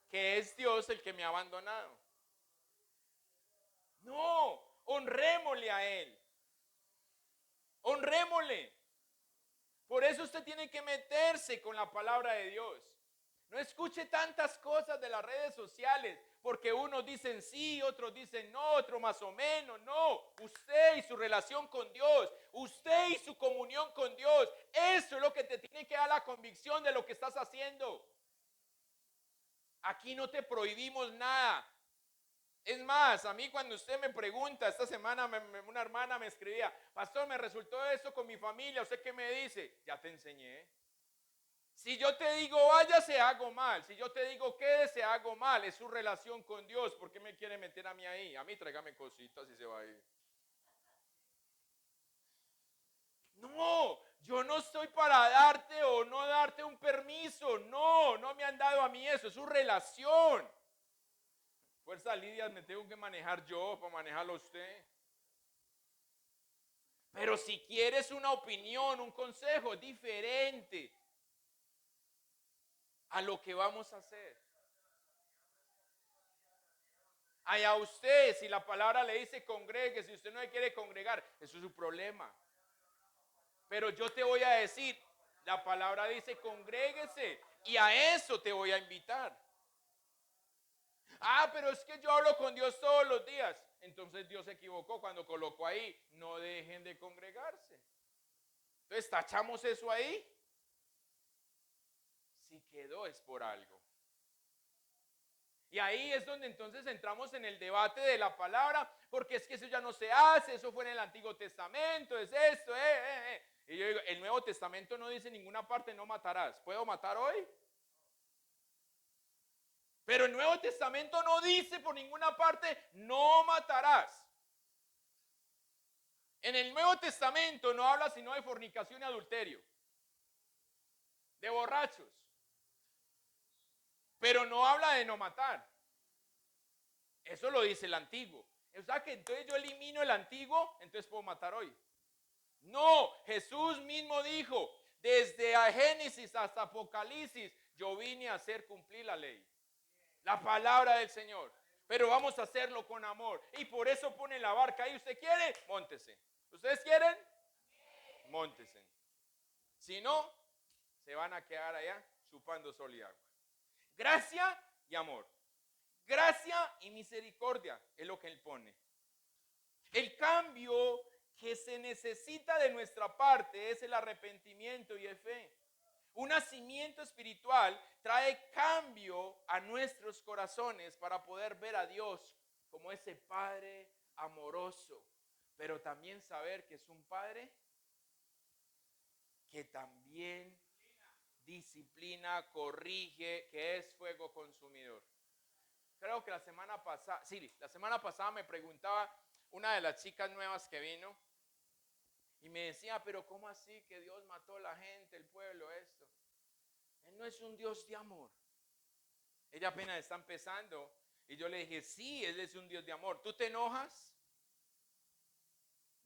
que es Dios el que me ha abandonado. No, honrémosle a Él. Honrémosle. Por eso usted tiene que meterse con la palabra de Dios. No escuche tantas cosas de las redes sociales, porque unos dicen sí, otros dicen no, otro más o menos. No, usted y su relación con Dios, usted y su comunión con Dios, eso es lo que te tiene que dar la convicción de lo que estás haciendo. Aquí no te prohibimos nada. Es más, a mí cuando usted me pregunta, esta semana una hermana me escribía, pastor, me resultó esto con mi familia, ¿usted qué me dice? Ya te enseñé. Si yo te digo váyase, hago mal. Si yo te digo quédese, hago mal. Es su relación con Dios. ¿Por qué me quiere meter a mí ahí? A mí tráigame cositas y se va a ir. No, yo no estoy para darte o no darte un permiso. No me han dado a mí eso. Es su relación. Fuerza Lidia, me tengo que manejar yo para manejarlo a usted. Pero si quieres una opinión, un consejo diferente a lo que vamos a hacer. Allá usted, si la palabra le dice congregue, si usted no le quiere congregar, eso es su problema. Pero yo te voy a decir, la palabra dice congréguese y a eso te voy a invitar. Ah, pero es que yo hablo con Dios todos los días. Entonces Dios se equivocó cuando colocó ahí, no dejen de congregarse. Entonces tachamos eso ahí. Si quedó es por algo. Y ahí es donde entonces entramos en el debate de la palabra, porque es que eso ya no se hace, eso fue en el Antiguo Testamento, es esto, Y yo digo, el Nuevo Testamento no dice en ninguna parte no matarás. ¿Puedo matar hoy? Pero el Nuevo Testamento no dice por ninguna parte no matarás. En el Nuevo Testamento no habla sino de fornicación y adulterio, de borrachos. Pero no habla de no matar. Eso lo dice el Antiguo. O sea que entonces yo elimino el Antiguo, entonces puedo matar hoy. No, Jesús mismo dijo, desde Génesis hasta Apocalipsis, yo vine a hacer cumplir la ley. La palabra del Señor. Pero vamos a hacerlo con amor. Y por eso pone la barca ahí. ¿Usted quiere? Móntese. ¿Ustedes quieren? Móntese. Si no, se van a quedar allá chupando sol y agua. Gracia y amor. Gracia y misericordia es lo que él pone. El cambio que se necesita de nuestra parte es el arrepentimiento y el fe. Un nacimiento espiritual trae cambio a nuestros corazones para poder ver a Dios como ese Padre amoroso, pero también saber que es un Padre que también disciplina, corrige, que es fuego consumidor. Creo que la semana pasada me preguntaba una de las chicas nuevas que vino y me decía, pero ¿cómo así que Dios mató a la gente, el pueblo, esto? Él no es un Dios de amor. Ella apenas está empezando y yo le dije, sí, Él es un Dios de amor. ¿Tú te enojas?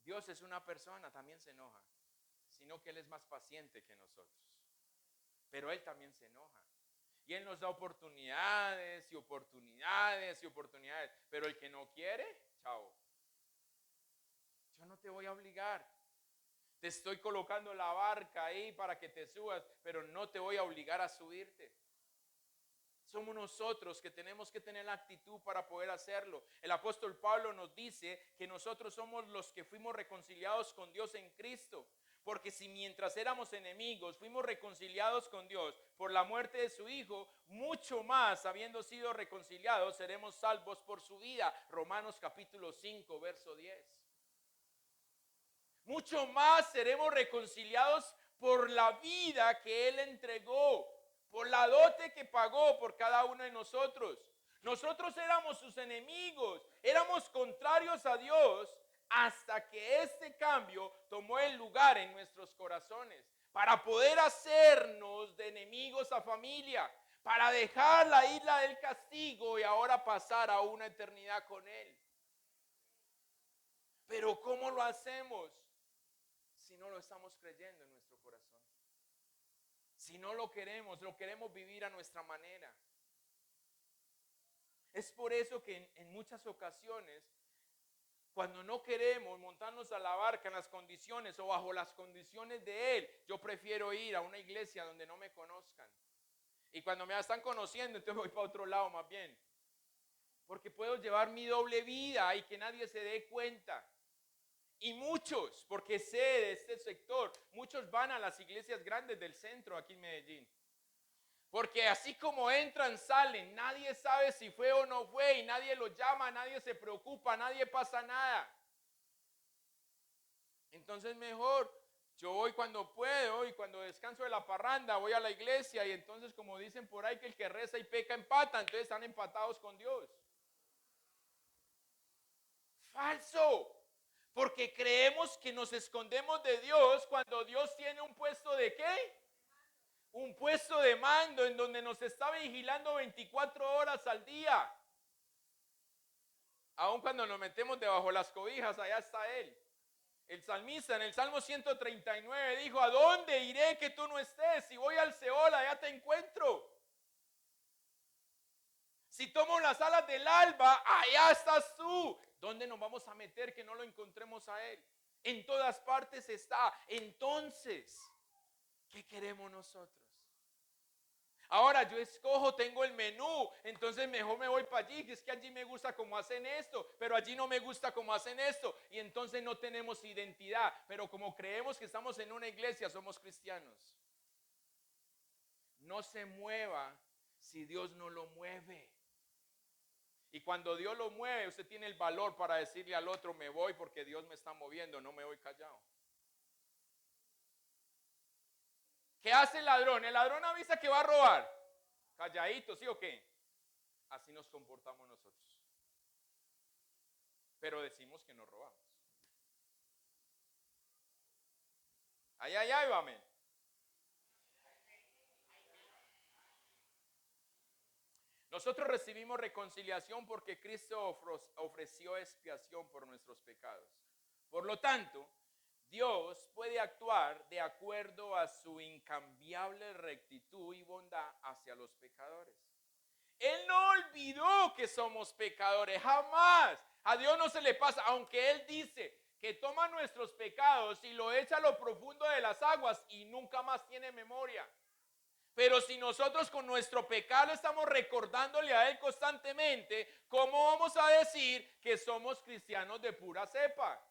Dios es una persona, también se enoja, sino que Él es más paciente que nosotros. Pero Él también se enoja. Y Él nos da oportunidades y oportunidades y oportunidades. Pero el que no quiere, chao. Yo no te voy a obligar. Te estoy colocando la barca ahí para que te subas, pero no te voy a obligar a subirte. Somos nosotros que tenemos que tener la actitud para poder hacerlo. El apóstol Pablo nos dice que nosotros somos los que fuimos reconciliados con Dios en Cristo. Porque si mientras éramos enemigos fuimos reconciliados con Dios por la muerte de su Hijo, mucho más, habiendo sido reconciliados, seremos salvos por su vida. Romanos capítulo 5, verso 10. Mucho más seremos reconciliados por la vida que Él entregó, por la dote que pagó por cada uno de nosotros. Nosotros éramos sus enemigos, éramos contrarios a Dios, hasta que este cambio tomó el lugar en nuestros corazones, para poder hacernos de enemigos a familia, para dejar la isla del castigo y ahora pasar a una eternidad con Él. Pero ¿cómo lo hacemos? Si no lo estamos creyendo en nuestro corazón. Si no lo queremos vivir a nuestra manera. Es por eso que en muchas ocasiones, cuando no queremos montarnos a la barca en las condiciones o bajo las condiciones de Él, yo prefiero ir a una iglesia donde no me conozcan. Y cuando me están conociendo, entonces voy para otro lado más bien. Porque puedo llevar mi doble vida y que nadie se dé cuenta. Y muchos, porque sé de este sector, muchos van a las iglesias grandes del centro aquí en Medellín. Porque así como entran, salen, nadie sabe si fue o no fue y nadie lo llama, nadie se preocupa, nadie pasa nada. Entonces mejor, yo voy cuando puedo y cuando descanso de la parranda voy a la iglesia y entonces como dicen por ahí que el que reza y peca empata, entonces están empatados con Dios. Falso. Porque creemos que nos escondemos de Dios cuando Dios tiene un puesto de ¿qué? Un puesto de mando en donde nos está vigilando 24 horas al día. Aun cuando nos metemos debajo las cobijas, allá está Él. El salmista en el Salmo 139 dijo, ¿a dónde iré que tú no estés? Si voy al Seol, allá te encuentro. Si tomo las alas del alba, allá estás tú. ¿Dónde nos vamos a meter que no lo encontremos a Él? En todas partes está. Entonces, ¿qué queremos nosotros? Ahora yo escojo, tengo el menú, entonces mejor me voy para allí, que es que allí me gusta como hacen esto, pero allí no me gusta como hacen esto, y entonces no tenemos identidad, pero como creemos que estamos en una iglesia, somos cristianos. No se mueva si Dios no lo mueve. Y cuando Dios lo mueve, usted tiene el valor para decirle al otro, me voy porque Dios me está moviendo, no me voy callado. ¿Qué hace el ladrón? El ladrón avisa que va a robar. Calladito, ¿sí o qué? Así nos comportamos nosotros. Pero decimos que no robamos. Ay, ay, ay, amén. Nosotros recibimos reconciliación porque Cristo ofreció expiación por nuestros pecados. Por lo tanto, Dios puede actuar de acuerdo a su incambiable rectitud y bondad hacia los pecadores. Él no olvidó que somos pecadores, jamás. A Dios no se le pasa, aunque Él dice que toma nuestros pecados y lo echa a lo profundo de las aguas y nunca más tiene memoria. Pero si nosotros con nuestro pecado estamos recordándole a Él constantemente, ¿cómo vamos a decir que somos cristianos de pura cepa?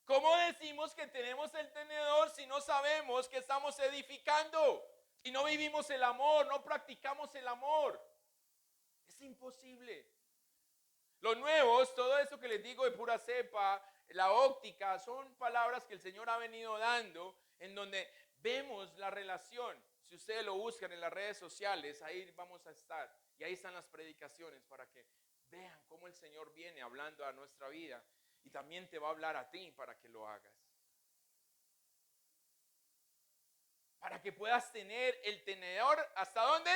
¿Cómo decimos que tenemos el tenedor si no sabemos que estamos edificando? Si no vivimos el amor, no practicamos el amor. Es imposible. Los nuevos, todo eso que les digo de pura cepa, la óptica, son palabras que el Señor ha venido dando en donde vemos la relación. Si ustedes lo buscan en las redes sociales, ahí vamos a estar. Y ahí están las predicaciones para que vean cómo el Señor viene hablando a nuestra vida. Y también te va a hablar a ti para que lo hagas. Para que puedas tener el tenedor, ¿hasta dónde?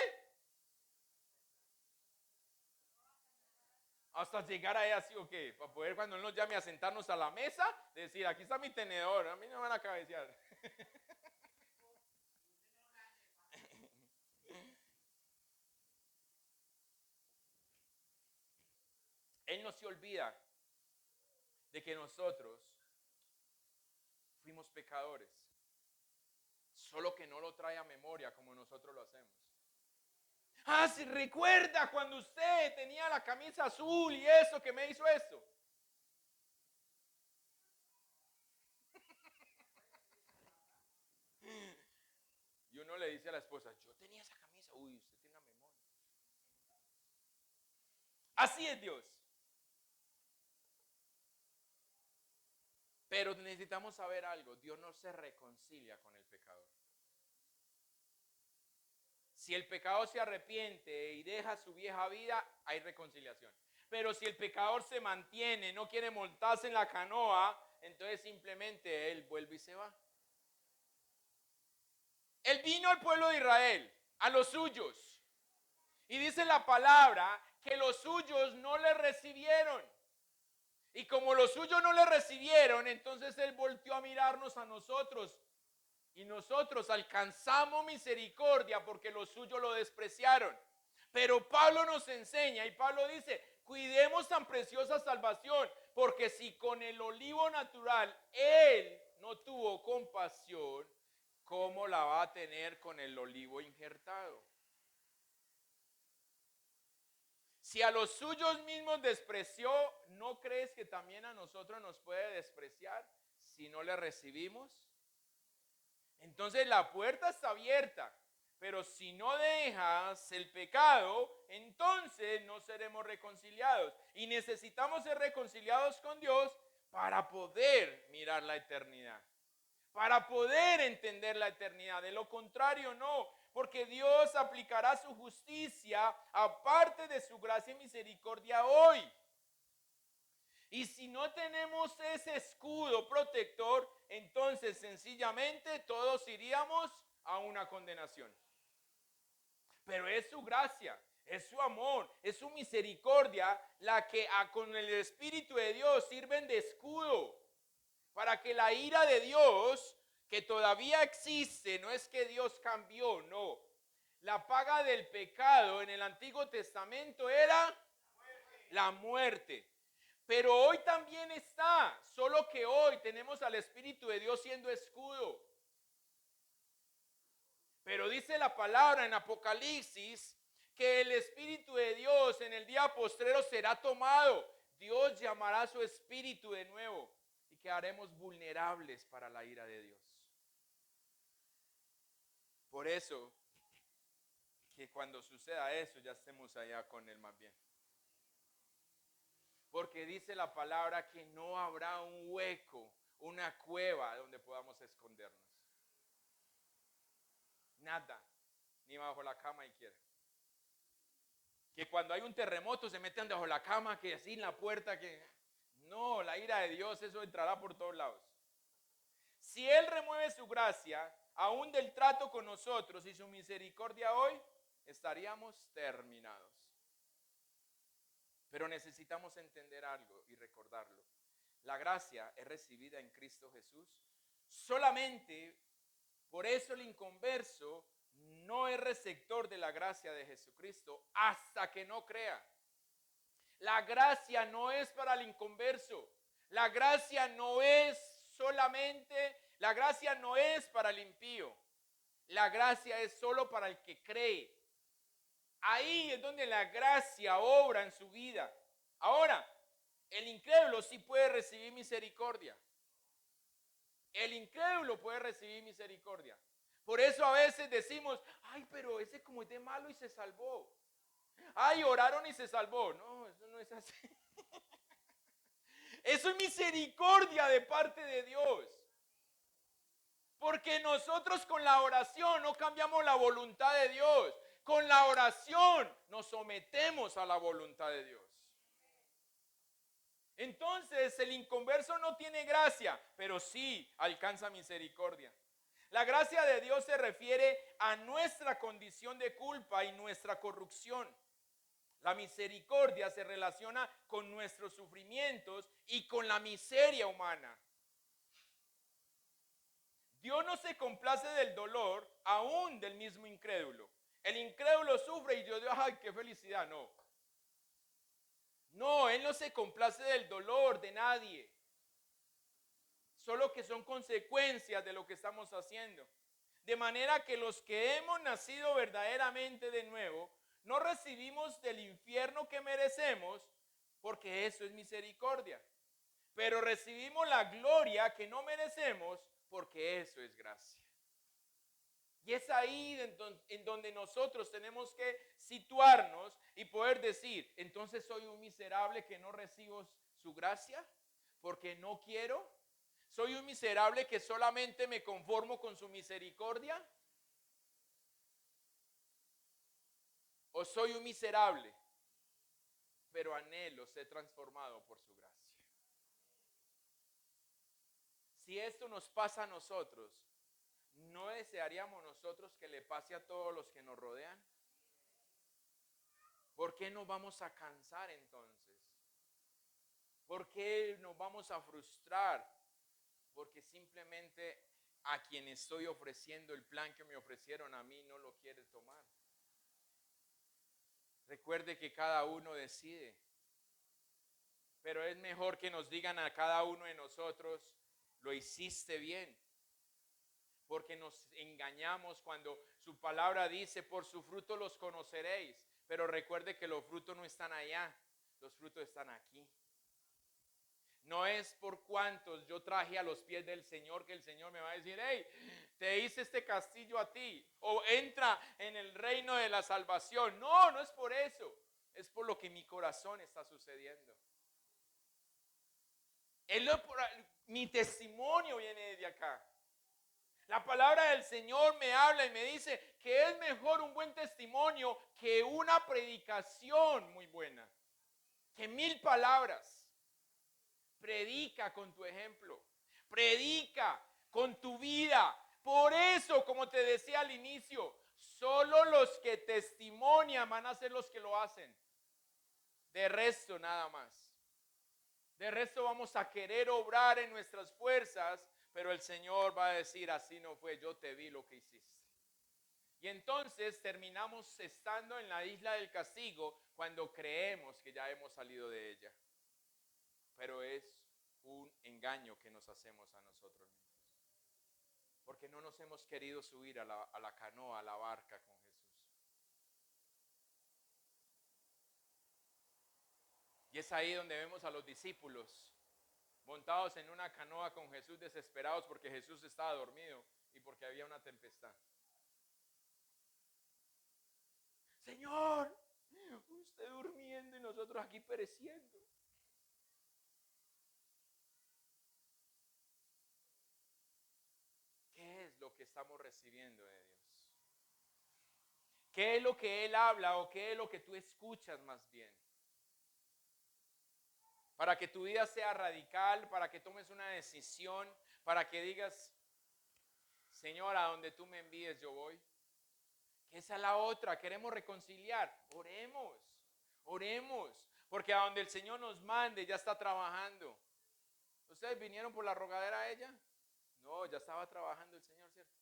Hasta llegar ahí así, ¿o qué? Para poder cuando Él nos llame a sentarnos a la mesa, decir, aquí está mi tenedor, a mí no me van a cabecear. Él no se olvida de que nosotros fuimos pecadores, solo que no lo trae a memoria como nosotros lo hacemos. Ah, si recuerda cuando usted tenía la camisa azul y eso, que me hizo eso. Y uno le dice a la esposa, yo tenía esa camisa, uy, usted tiene una memoria. Así es Dios. Pero necesitamos saber algo, Dios no se reconcilia con el pecador. Si el pecador se arrepiente y deja su vieja vida, hay reconciliación. Pero si el pecador se mantiene, no quiere montarse en la canoa, entonces simplemente él vuelve y se va. Él vino al pueblo de Israel, a los suyos. Y dice la palabra que los suyos no le recibieron. Y como los suyos no le recibieron, entonces Él volteó a mirarnos a nosotros. Y nosotros alcanzamos misericordia porque los suyos lo despreciaron. Pero Pablo nos enseña y Pablo dice, cuidemos tan preciosa salvación, porque si con el olivo natural Él no tuvo compasión, ¿cómo la va a tener con el olivo injertado? Si a los suyos mismos despreció, ¿no crees que también a nosotros nos puede despreciar si no le recibimos? Entonces la puerta está abierta, pero si no dejas el pecado, entonces no seremos reconciliados. Y necesitamos ser reconciliados con Dios para poder mirar la eternidad, para poder entender la eternidad. De lo contrario, no, porque Dios aplicará su justicia aparte de su gracia y misericordia hoy. Y si no tenemos ese escudo protector, entonces sencillamente todos iríamos a una condenación. Pero es su gracia, es su amor, es su misericordia la que con el Espíritu de Dios sirven de escudo para que la ira de Dios, que todavía existe, no es que Dios cambió, no. La paga del pecado en el Antiguo Testamento era la muerte. Pero hoy también está, solo que hoy tenemos al Espíritu de Dios siendo escudo. Pero dice la palabra en Apocalipsis que el Espíritu de Dios en el día postrero será tomado. Dios llamará a su Espíritu de nuevo y quedaremos vulnerables para la ira de Dios. Por eso, que cuando suceda eso ya estemos allá con Él más bien. Porque dice la palabra que no habrá un hueco, una cueva donde podamos escondernos. Nada, ni bajo la cama y quiera. Que cuando hay un terremoto se meten bajo la cama, que así en la puerta, que... No, la ira de Dios, eso entrará por todos lados. Si Él remueve su gracia, aún del trato con nosotros y su misericordia hoy, estaríamos terminados. Pero necesitamos entender algo y recordarlo. La gracia es recibida en Cristo Jesús. Solamente por eso el inconverso no es receptor de la gracia de Jesucristo hasta que no crea. La gracia no es para el inconverso. La gracia no es la gracia no es para el impío. La gracia es solo para el que cree. Ahí es donde la gracia obra en su vida. Ahora, el incrédulo sí puede recibir misericordia. El incrédulo puede recibir misericordia. Por eso a veces decimos, ay, pero ese como es de malo y se salvó. Ay, oraron y se salvó. No, eso no es así. Eso es misericordia de parte de Dios. Porque nosotros con la oración no cambiamos la voluntad de Dios. Con la oración nos sometemos a la voluntad de Dios. Entonces el inconverso no tiene gracia, pero sí alcanza misericordia. La gracia de Dios se refiere a nuestra condición de culpa y nuestra corrupción. La misericordia se relaciona con nuestros sufrimientos y con la miseria humana. Dios no se complace del dolor aún del mismo incrédulo. El incrédulo sufre y Dios dice, ay, qué felicidad. No. No, Él no se complace del dolor de nadie. Solo que son consecuencias de lo que estamos haciendo. De manera que los que hemos nacido verdaderamente de nuevo, no recibimos del infierno que merecemos, porque eso es misericordia. Pero recibimos la gloria que no merecemos, porque eso es gracia. Y es ahí en donde nosotros tenemos que situarnos y poder decir, entonces soy un miserable que no recibo su gracia, porque no quiero. Soy un miserable que solamente me conformo con su misericordia. O soy un miserable, pero anhelo ser transformado por su gracia. Si esto nos pasa a nosotros, ¿no desearíamos nosotros que le pase a todos los que nos rodean? ¿Por qué nos vamos a cansar entonces? ¿Por qué nos vamos a frustrar? Porque simplemente a quien estoy ofreciendo el plan que me ofrecieron a mí no lo quiere tomar. Recuerde que cada uno decide. Pero es mejor que nos digan a cada uno de nosotros, lo hiciste bien. Porque nos engañamos cuando su palabra dice, por su fruto los conoceréis. Pero recuerde que los frutos no están allá, los frutos están aquí. No es por cuantos yo traje a los pies del Señor que el Señor me va a decir, hey, te hice este castillo a ti, o entra en el reino de la salvación. No, no es por eso, es por lo que mi corazón está sucediendo. Mi testimonio viene de acá. La palabra del Señor me habla y me dice que es mejor un buen testimonio que una predicación muy buena, que 1000 palabras. Predica con tu ejemplo, predica con tu vida. Por eso, como te decía al inicio, solo los que testimonian van a ser los que lo hacen. De resto, nada más. De resto vamos a querer obrar en nuestras fuerzas, pero el Señor va a decir, así no fue, yo te vi lo que hiciste. Y entonces terminamos estando en la isla del castigo cuando creemos que ya hemos salido de ella. Pero es un engaño que nos hacemos a nosotros mismos. Porque no nos hemos querido subir a la canoa, a la barca con Jesús. Y es ahí donde vemos a los discípulos montados en una canoa con Jesús, desesperados porque Jesús estaba dormido y porque había una tempestad. Señor, usted durmiendo y nosotros aquí pereciendo. ¿Qué es lo que estamos recibiendo de Dios? ¿Qué es lo que Él habla o qué es lo que tú escuchas más bien? Para que tu vida sea radical, para que tomes una decisión, para que digas, Señor, a donde tú me envíes yo voy. Que esa es la otra, queremos reconciliar. Oremos, oremos, porque a donde el Señor nos mande ya está trabajando. ¿Ustedes vinieron por la rogadera a ella? No, ya estaba trabajando el Señor, ¿cierto?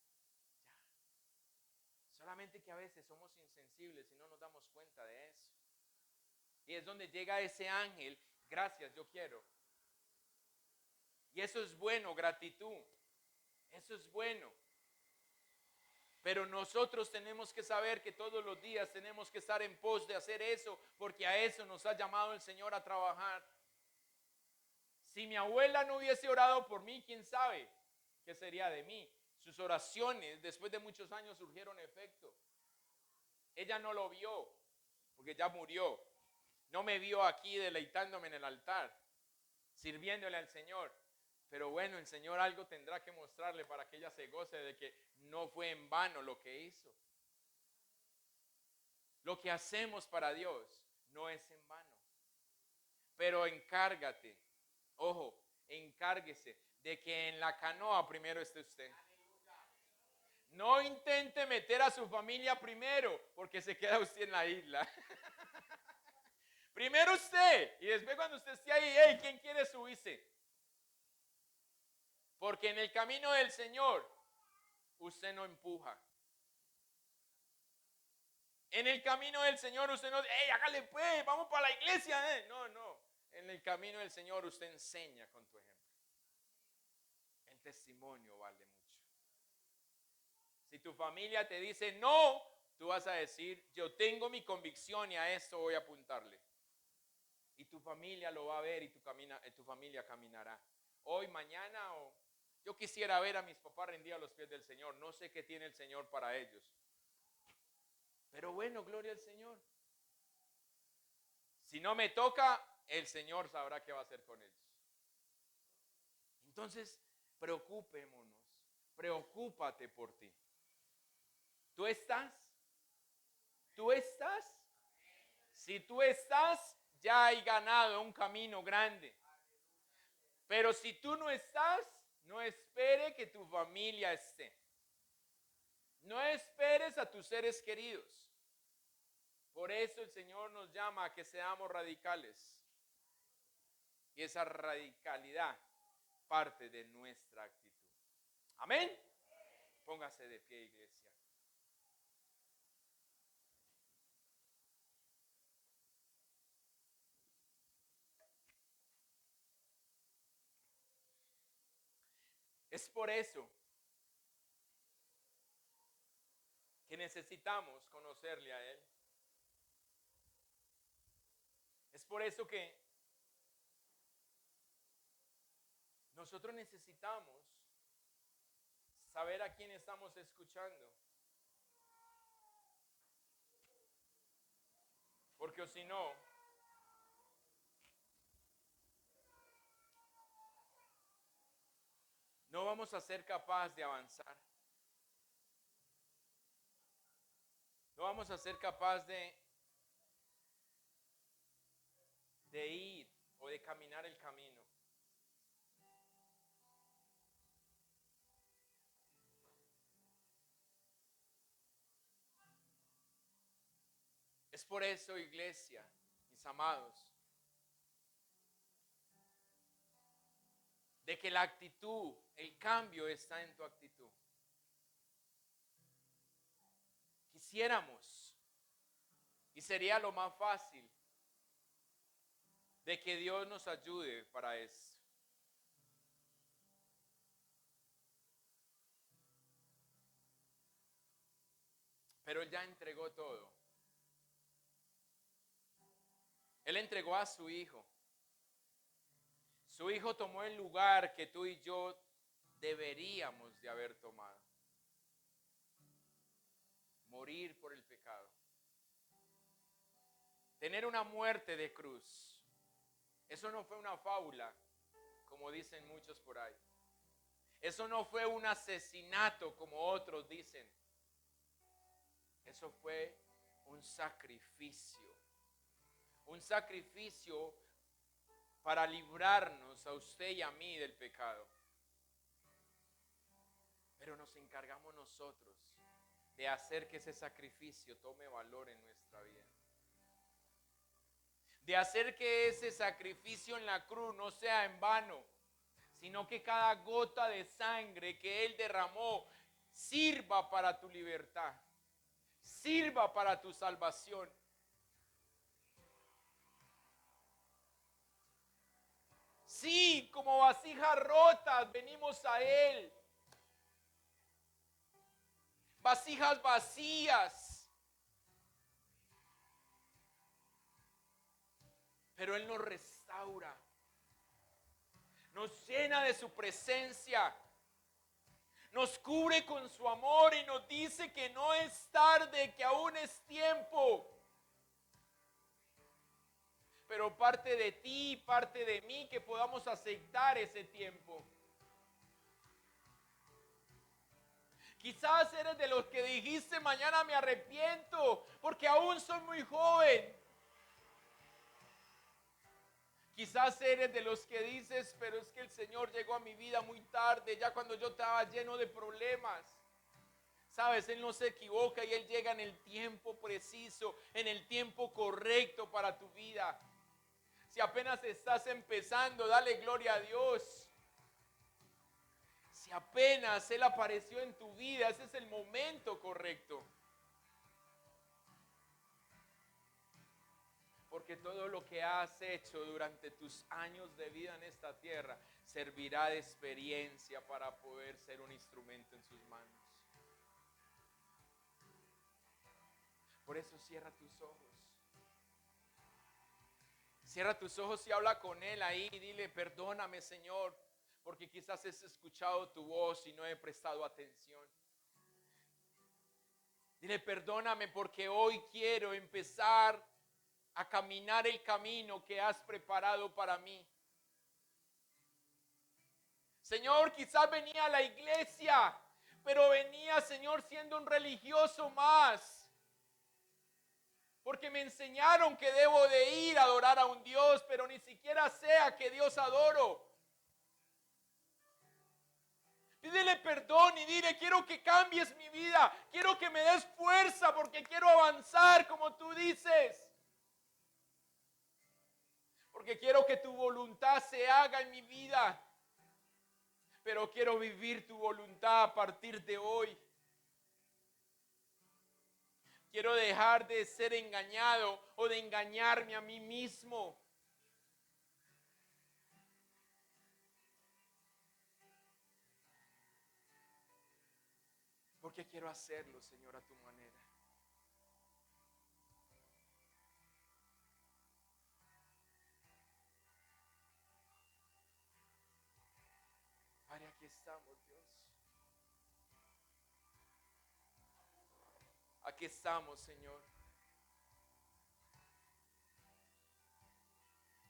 Ya. Solamente que a veces somos insensibles y no nos damos cuenta de eso. Y es donde llega ese ángel, gracias, yo quiero. Y eso es bueno, gratitud. Eso es bueno. Pero nosotros tenemos que saber que todos los días tenemos que estar en pos de hacer eso, porque a eso nos ha llamado el Señor a trabajar. Si mi abuela no hubiese orado por mí, ¿quién sabe qué sería de mí? Sus oraciones después de muchos años surgieron efecto. Ella no lo vio, porque ya murió. No me vio aquí deleitándome en el altar, sirviéndole al Señor. Pero bueno, el Señor algo tendrá que mostrarle para que ella se goce de que no fue en vano lo que hizo. Lo que hacemos para Dios no es en vano. Pero encárgate, ojo, encárguese de que en la canoa primero esté usted. No intente meter a su familia primero, porque se queda usted en la isla. Primero usted, y después cuando usted esté ahí, hey, ¿quién quiere subirse? Porque en el camino del Señor, usted no empuja. En el camino del Señor usted no, hey, hágale pues, vamos para la iglesia. No, no. En el camino del Señor usted enseña con tu ejemplo. El testimonio vale mucho. Si tu familia te dice no, tú vas a decir, yo tengo mi convicción y a esto voy a apuntarle. Y tu familia lo va a ver y tu familia caminará. Hoy, mañana, o yo quisiera ver a mis papás rendidos a los pies del Señor. No sé qué tiene el Señor para ellos. Pero bueno, gloria al Señor. Si no me toca, el Señor sabrá qué va a hacer con ellos. Entonces, preocupémonos. Preocúpate por ti. ¿Tú estás? ¿Tú estás? Si tú estás, ya hay ganado un camino grande. Pero si tú no estás, no espere que tu familia esté. No esperes a tus seres queridos. Por eso el Señor nos llama a que seamos radicales. Y esa radicalidad parte de nuestra actitud. Amén. Póngase de pie, iglesia. Es por eso que necesitamos conocerle a Él. Es por eso que nosotros necesitamos saber a quién estamos escuchando. Porque si no, no vamos a ser capaces de avanzar. No vamos a ser capaces de ir o de caminar el camino. Es por eso, iglesia, mis amados, de que la actitud, el cambio está en tu actitud. Quisiéramos, y sería lo más fácil, de que Dios nos ayude para eso. Pero Él ya entregó todo. Él entregó a su Hijo. Su Hijo tomó el lugar que tú y yo deberíamos de haber tomado. Morir por el pecado. Tener una muerte de cruz. Eso no fue una fábula, como dicen muchos por ahí. Eso no fue un asesinato, como otros dicen. Eso fue un sacrificio. Un sacrificio para librarnos a usted y a mí del pecado. Pero nos encargamos nosotros de hacer que ese sacrificio tome valor en nuestra vida. De hacer que ese sacrificio en la cruz no sea en vano, sino que cada gota de sangre que Él derramó sirva para tu libertad. sirva para tu salvación. Sí, como vasijas rotas venimos a Él. Vasijas vacías. Pero Él nos restaura. Nos llena de su presencia. Nos cubre con su amor y nos dice que no es tarde, que aún es tiempo. Pero parte de ti, parte de mí, que podamos aceptar ese tiempo. Quizás eres de los que dijiste mañana me arrepiento porque aún soy muy joven. Quizás eres de los que dices, pero es que el Señor llegó a mi vida muy tarde, ya cuando yo estaba lleno de problemas. Sabes, Él no se equivoca y Él llega en el tiempo preciso, en el tiempo correcto para tu vida. Si apenas estás empezando, dale gloria a Dios. Si apenas Él apareció en tu vida, ese es el momento correcto. Porque todo lo que has hecho durante tus años de vida en esta tierra servirá de experiencia para poder ser un instrumento en sus manos. Por eso cierra tus ojos. Cierra tus ojos y habla con Él ahí y dile, perdóname, Señor, porque quizás he escuchado tu voz y no he prestado atención. Dile, perdóname porque hoy quiero empezar a caminar el camino que has preparado para mí. Señor, quizás venía a la iglesia, pero venía, Señor, siendo un religioso más. Porque me enseñaron que debo de ir a adorar a un Dios, pero ni siquiera sé a qué Dios adoro. Pídele perdón y dile, quiero que cambies mi vida, quiero que me des fuerza porque quiero avanzar como tú dices. Porque quiero que tu voluntad se haga en mi vida. Pero quiero vivir tu voluntad a partir de hoy. Quiero dejar de ser engañado o de engañarme a mí mismo. Porque quiero hacerlo, Señor, a tu manera. Padre, aquí estamos, Dios. Aquí estamos, Señor.